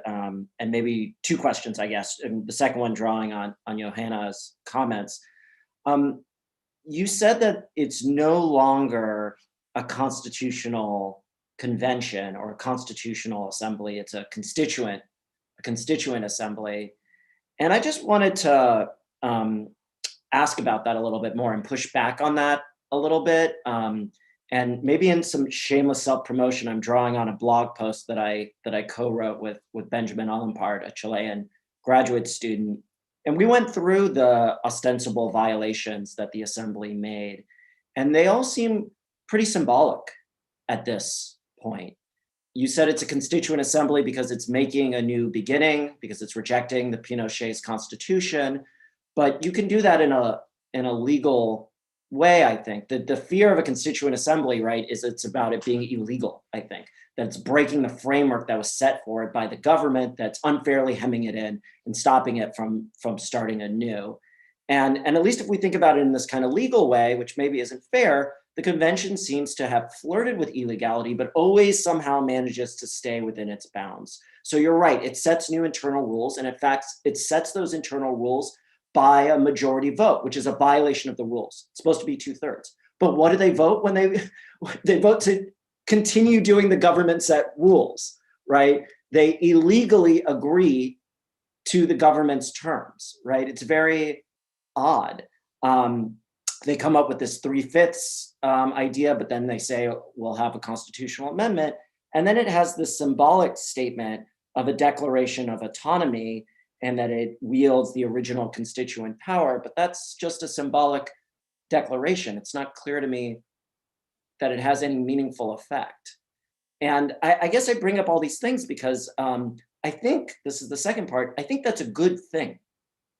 maybe two questions, I guess. And the second one drawing on Johanna's comments. You said that it's no longer a constitutional convention or a constitutional assembly. It's a constituent assembly. And I just wanted to ask about that a little bit more and push back on that a little bit. And maybe in some shameless self-promotion, I'm drawing on a blog post that I co-wrote with Benjamin Alampard, a Chilean graduate student. And we went through the ostensible violations that the assembly made, and they all seem pretty symbolic at this point. You said it's a constituent assembly because it's making a new beginning, because it's rejecting the Pinochet's constitution, but you can do that in a legal way, I think. The fear of a constituent assembly, right, is it's about it being illegal, I think. That it's breaking the framework that was set for it by the government, that's unfairly hemming it in and stopping it from starting anew. And at least if we think about it in this kind of legal way, which maybe isn't fair, the convention seems to have flirted with illegality, but always somehow manages to stay within its bounds. So you're right, it sets new internal rules. And in fact, it sets those internal rules by a majority vote, which is a violation of the rules. It's supposed to be 2/3. But what do they vote when they vote to continue doing the government set rules, right? They illegally agree to the government's terms, right? It's very odd. They come up with this 3/5 idea, but then they say we'll have a constitutional amendment. And then it has this symbolic statement of a declaration of autonomy and that it wields the original constituent power, but that's just a symbolic declaration. It's not clear to me that it has any meaningful effect. And I guess I bring up all these things because I think, this is the second part, I think that's a good thing,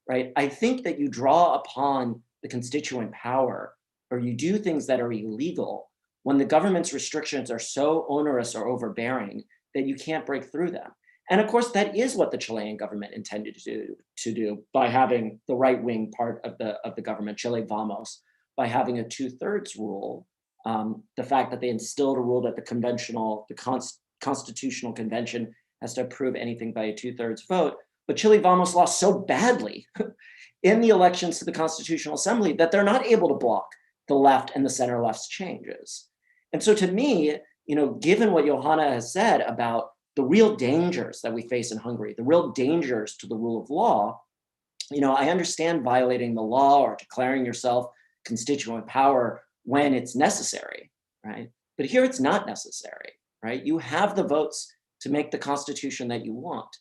right? I think that you draw upon the constituent power or you do things that are illegal when the government's restrictions are so onerous or overbearing that you can't break through them. And of course, that is what the Chilean government intended to do by having the right-wing part of the government, Chile Vamos, by having a 2/3 rule. The fact that they instilled a rule that the Constitutional Convention has to approve anything by a 2/3 vote. But Chile Vamos lost so badly in the elections to the Constitutional Assembly that they're not able to block the left and the center left's changes. And so to me, given what Johanna has said about the real dangers that we face in Hungary, the real dangers to the rule of law, I understand violating the law or declaring yourself constituent power when it's necessary, right? But here it's not necessary, right? You have the votes to make the constitution that you want.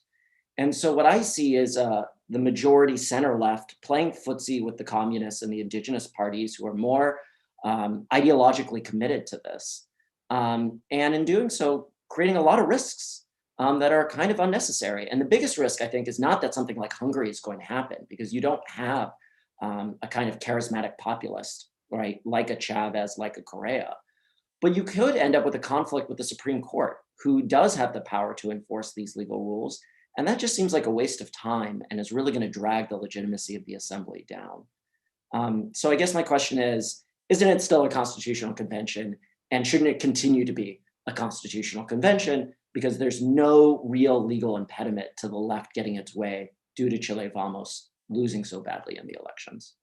And so what I see is the majority center left playing footsie with the communists and the indigenous parties who are more ideologically committed to this. And in doing so, creating a lot of risks that are kind of unnecessary. And the biggest risk, I think, is not that something like Hungary is going to happen, because you don't have a kind of charismatic populist, right? Like a Chavez, like a Correa. But you could end up with a conflict with the Supreme Court, who does have the power to enforce these legal rules. And that just seems like a waste of time and is really going to drag the legitimacy of the assembly down. So I guess my question is, isn't it still a constitutional convention? And shouldn't it continue to be a constitutional convention? Because there's no real legal impediment to the left getting its way due to Chile Vamos losing so badly in the elections.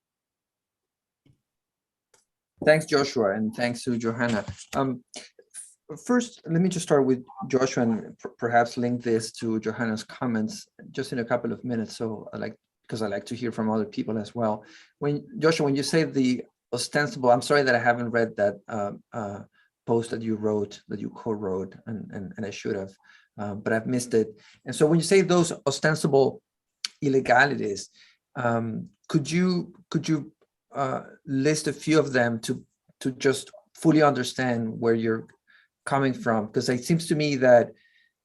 Thanks, Joshua, and thanks to Johanna. First, let me just start with Joshua and perhaps link this to Johanna's comments just in a couple of minutes. So because I like to hear from other people as well. Joshua, when you say the ostensible, I'm sorry that I haven't read that post that you wrote, that you co-wrote, and I should have, but I've missed it. And so when you say those ostensible illegalities, could you list a few of them to just fully understand where you're coming from? Because it seems to me that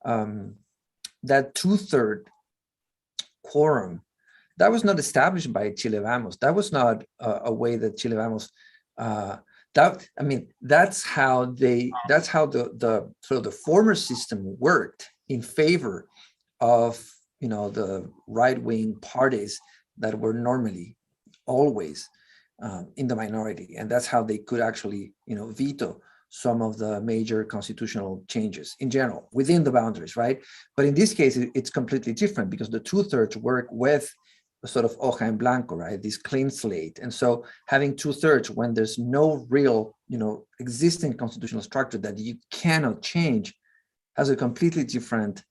that 2/3 quorum, that was not established by Chile Vamos. That was not a way that Chile Vamos. That's how the sort of the former system worked in favor of the right-wing parties that were normally always in the minority, and that's how they could actually veto some of the major constitutional changes in general within the boundaries, right? But in this case, it's completely different because the 2/3 work with a sort of hoja en blanco, right? This clean slate. And so having 2/3 when there's no real, existing constitutional structure that you cannot change has a completely different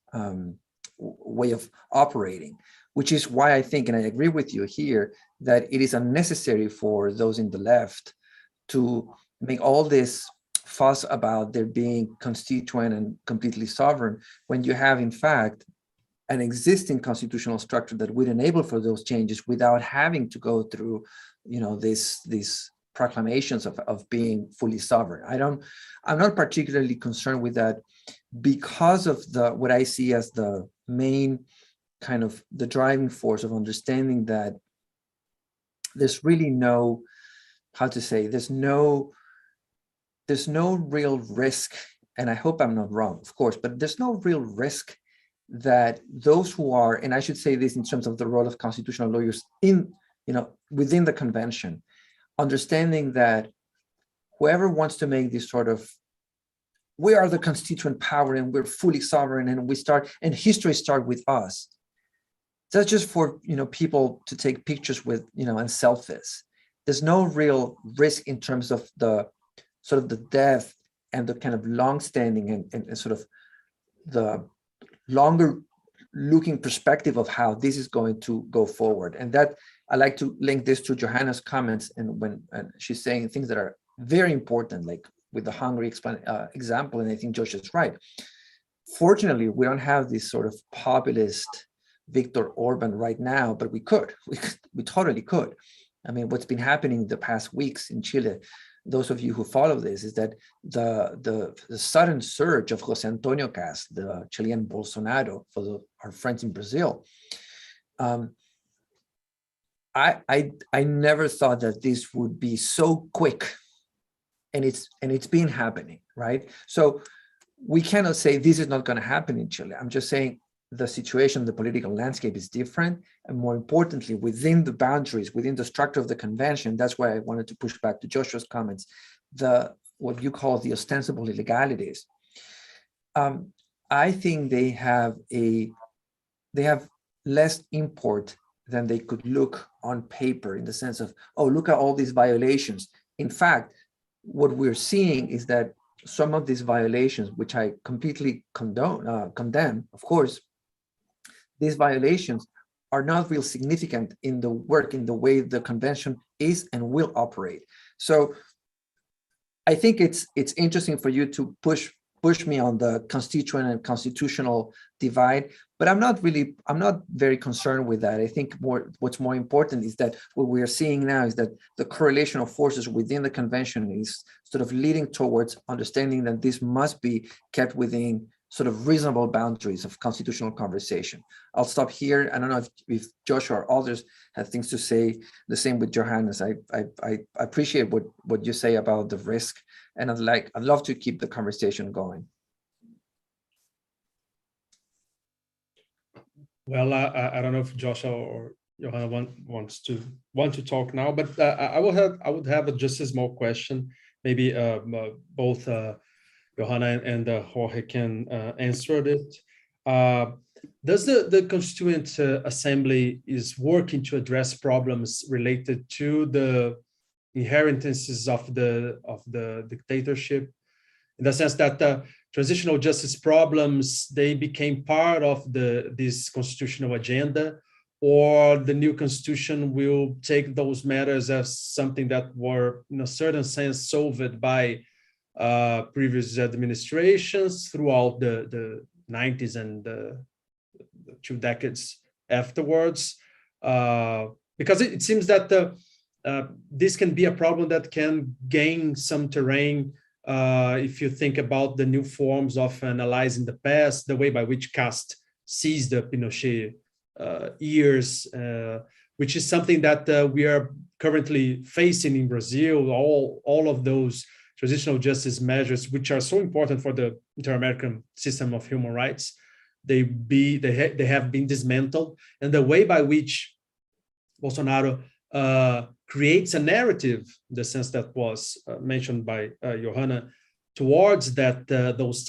way of operating, which is why I think, and I agree with you here, that it is unnecessary for those in the left to make all this fuss about there being constituent and completely sovereign when you have, in fact, an existing constitutional structure that would enable for those changes without having to go through, these proclamations of being fully sovereign. I'm not particularly concerned with that because of what I see as the main kind of the driving force of understanding that there's really no, there's no real risk, and I hope I'm not wrong, of course, but there's no real risk that those who are, and I should say this in terms of the role of constitutional lawyers within the convention, understanding that whoever wants to make this sort of, we are the constituent power and we're fully sovereign and history starts with us. That's just for people to take pictures with and selfies. There's no real risk in terms of the sort of the depth and the kind of long-standing and sort of the longer looking perspective of how this is going to go forward. And that I like to link this to Johanna's comments, and when she's saying things that are very important, like with the Hungary example, and I think Josh is right. Fortunately, we don't have this sort of populist Viktor Orban right now, but we totally could. I mean, what's been happening the past weeks in Chile, those of you who follow this, is that the sudden surge of Jose Antonio Cast, the Chilean Bolsonaro, for our friends in Brazil. I never thought that this would be so quick, and it's been happening, right? So we cannot say this is not going to happen in Chile. I'm just saying the situation, the political landscape is different, and more importantly, within the boundaries, within the structure of the convention. That's why I wanted to push back to Joshua's comments, what you call the ostensible illegalities. I think they have less import than they could look on paper, in the sense of, oh, look at all these violations. In fact, what we're seeing is that some of these violations, which I completely condemn, of course, these violations are not real significant in the work, in the way the convention is and will operate. So I think it's interesting for you to push me on the constituent and constitutional divide, but I'm not very concerned with that. I think what's more important is that what we are seeing now is that the correlation of forces within the convention is sort of leading towards understanding that this must be kept within sort of reasonable boundaries of constitutional conversation. I'll stop here. I don't know if Joshua or others have things to say. The same with Johannes. I appreciate what you say about the risk, and I'd love to keep the conversation going. Well, I don't know if Joshua or Johanna want to talk now, but I would have just a small question. Maybe both Johanna and Jorge can answer it. Does the Constituent Assembly is working to address problems related to the inheritances of the dictatorship, in the sense that transitional justice problems, they became part of this constitutional agenda, or the new constitution will take those matters as something that were, in a certain sense, solved by previous administrations throughout the 90s and the 2 decades afterwards, because it seems that this can be a problem that can gain some terrain if you think about the new forms of analyzing the past, the way by which caste sees the Pinochet years, which is something that we are currently facing in Brazil. All of those transitional justice measures, which are so important for the inter-American system of human rights, they have been dismantled, and the way by which Bolsonaro creates a narrative, in the sense that was mentioned by Johanna, towards that those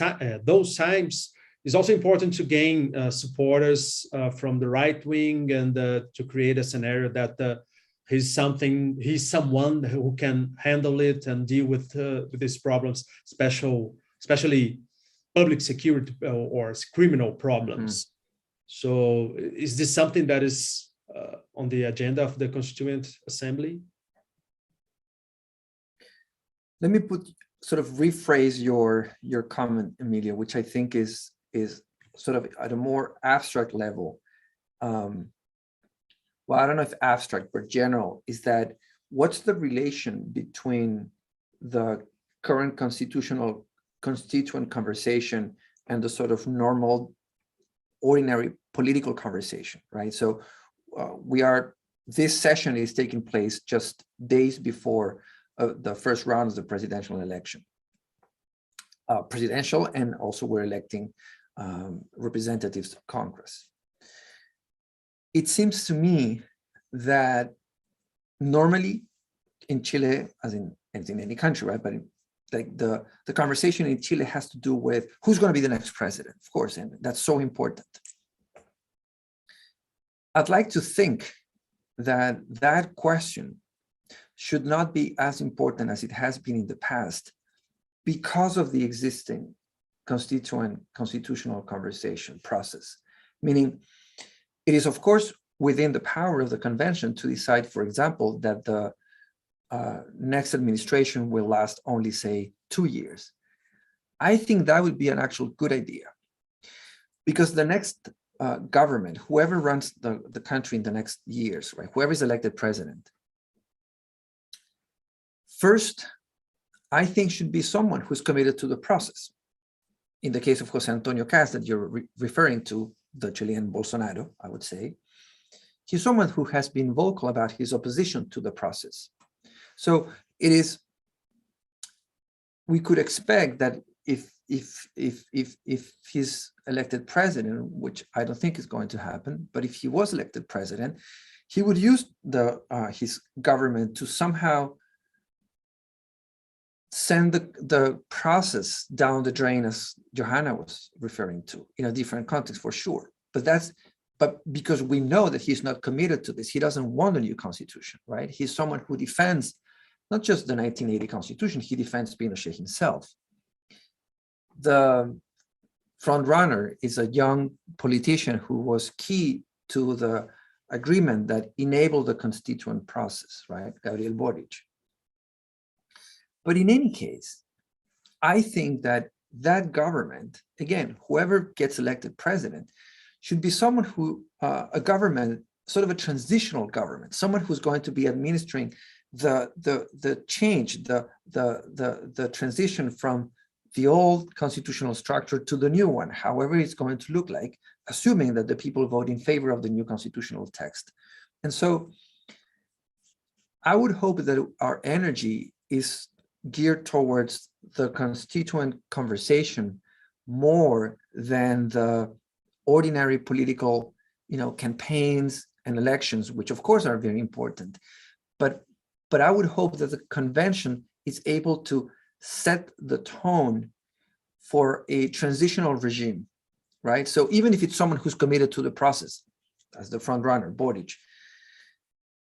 times, is also important to gain supporters from the right wing, and to create a scenario that he's someone who can handle it and deal with these problems, especially public security or criminal problems. So is this something that is on the agenda of the Constituent Assembly? Let me sort of rephrase your comment, Emilio, which I think is sort of at a more abstract level. Well, I don't know if abstract, but general, is that what's the relation between the current constituent conversation and the sort of normal, ordinary political conversation, right? So this session is taking place just days before the first round of the presidential election. Presidential, and also we're electing representatives of Congress. It seems to me that normally in Chile, as in any country, right? But the conversation in Chile has to do with who's going to be the next president, of course, and that's so important. I'd like to think that that question should not be as important as it has been in the past because of the existing constitutional conversation process, meaning it is, of course, within the power of the convention to decide, for example, that the next administration will last only, say, 2 years. I think that would be an actual good idea, because the next government, whoever runs the country in the next years, right, whoever is elected president, first, I think should be someone who's committed to the process. In the case of Jose Antonio Cast that you're referring to, the Chilean Bolsonaro, I would say, he's someone who has been vocal about his opposition to the process. So we could expect that if he's elected president, which I don't think is going to happen, but if he was elected president, he would use his government to somehow send the process down the drain, as Johanna was referring to, in a different context for sure. But because we know that he's not committed to this, he doesn't want a new constitution, right? He's someone who defends not just the 1980 constitution, he defends Pinochet himself. The front runner is a young politician who was key to the agreement that enabled the constituent process, right? Gabriel Boric. But in any case, I think that government, again, whoever gets elected president, should be someone who, a government, sort of a transitional government, someone who's going to be administering the change, the transition from the old constitutional structure to the new one, however it's going to look like, assuming that the people vote in favor of the new constitutional text. And so I would hope that our energy is geared towards the constituent conversation more than the ordinary political campaigns and elections, which of course are very important. But I would hope that the convention is able to set the tone for a transitional regime, right? So even if it's someone who's committed to the process, as the front runner, Boric,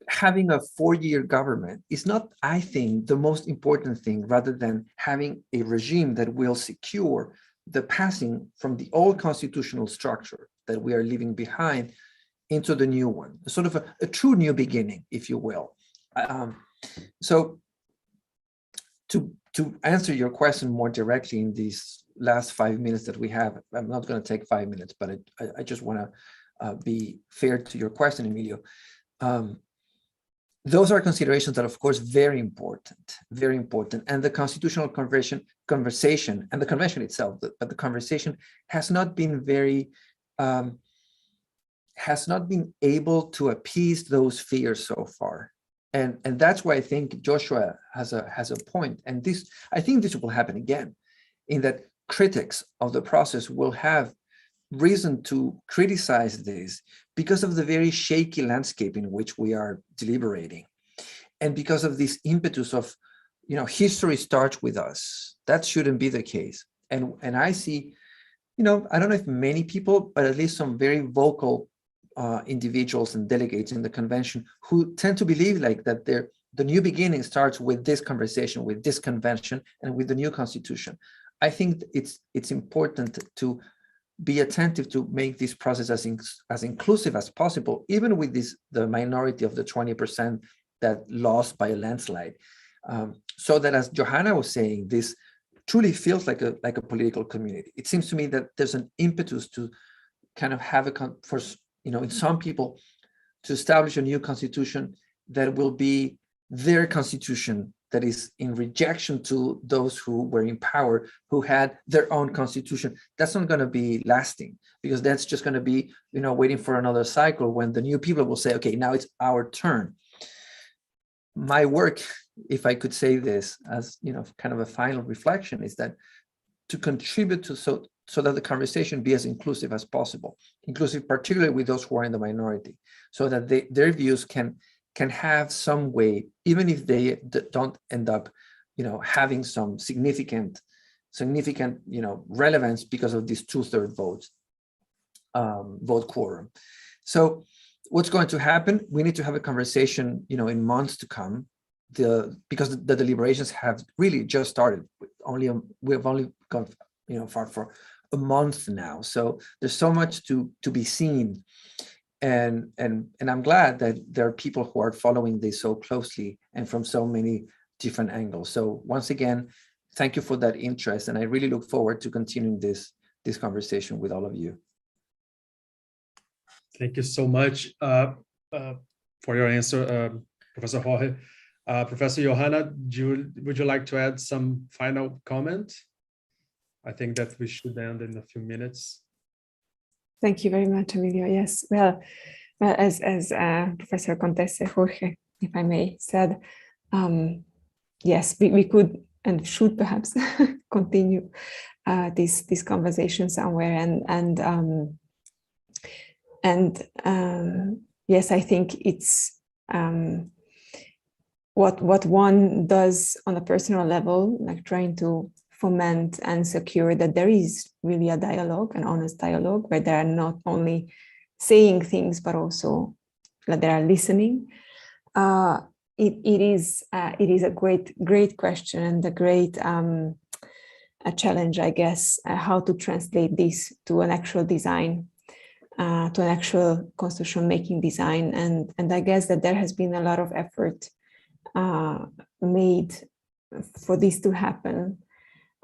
having a 4-year government is not, I think, the most important thing, rather than having a regime that will secure the passing from the old constitutional structure that we are leaving behind into the new one, sort of a true new beginning, if you will. So to answer your question more directly in these last 5 minutes that we have, I'm not going to take 5 minutes, but I just want to be fair to your question, Emilio. Those are considerations that, of course, very important, and the constitutional conversation and the convention itself, but the conversation has not been able to appease those fears so far, and that's why I think Joshua has a point, and I think this will happen again, in that critics of the process will have reason to criticize this because of the very shaky landscape in which we are deliberating, and because of this impetus of, history starts with us. That shouldn't be the case. And I see, I don't know if many people, but at least some very vocal individuals and delegates in the convention who tend to believe like that the new beginning starts with this conversation, with this convention, and with the new constitution. I think it's important to be attentive to make this process as inclusive as possible, even with the minority of the 20% that lost by a landslide, so that, as Johanna was saying, this truly feels like a political community. It seems to me that there's an impetus to kind of have in some people, to establish a new constitution that will be their constitution, that is in rejection to those who were in power, who had their own constitution. That's not going to be lasting, because that's just going to be, waiting for another cycle when the new people will say, okay, now it's our turn. My work, if I could say this as, kind of a final reflection, is that to contribute to so that the conversation be as inclusive as possible, inclusive particularly with those who are in the minority, so that their views can have some way, even if they don't end up, having some significant, relevance because of this 2/3 vote quorum. So what's going to happen? We need to have a conversation, in months to come, because the deliberations have really just started. We have only gone, for a month now. So there's so much to be seen. And I'm glad that there are people who are following this so closely and from so many different angles. So once again, thank you for that interest, and I really look forward to continuing this conversation with all of you. Thank you so much for your answer, Professor Jorge. Professor Johanna, would you like to add some final comment? I think that we should end in a few minutes. Thank you very much, Emilio. Yes, well, as Professor Contesse, Jorge, if I may, said, yes, we could and should perhaps continue this conversation somewhere, and yes, I think it's what one does on a personal level, like trying to foment and secure that there is really a dialogue, an honest dialogue, where they are not only saying things, but also that they are listening. It is a great question, and a great a challenge, I guess, how to translate this to an actual design, to an actual constitution making design. And I guess that there has been a lot of effort made for this to happen.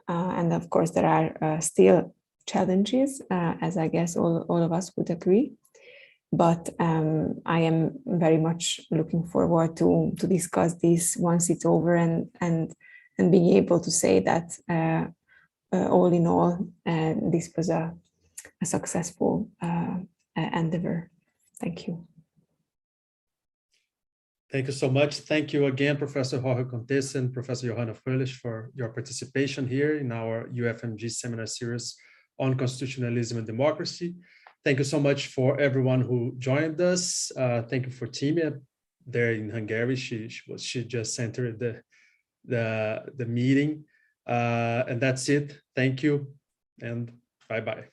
And of course, there are still challenges, as I guess all of us would agree. But I am very much looking forward to discuss this once it's over, and being able to say that all in all, this was a successful endeavor. Thank you. Thank you so much. Thank you again, Professor Jorge Contesse and Professor Johanna Fröhlich, for your participation here in our UFMG seminar series on constitutionalism and democracy. Thank you so much for everyone who joined us. Thank you for Timia there in Hungary. She just entered the meeting. And that's it. Thank you and bye-bye.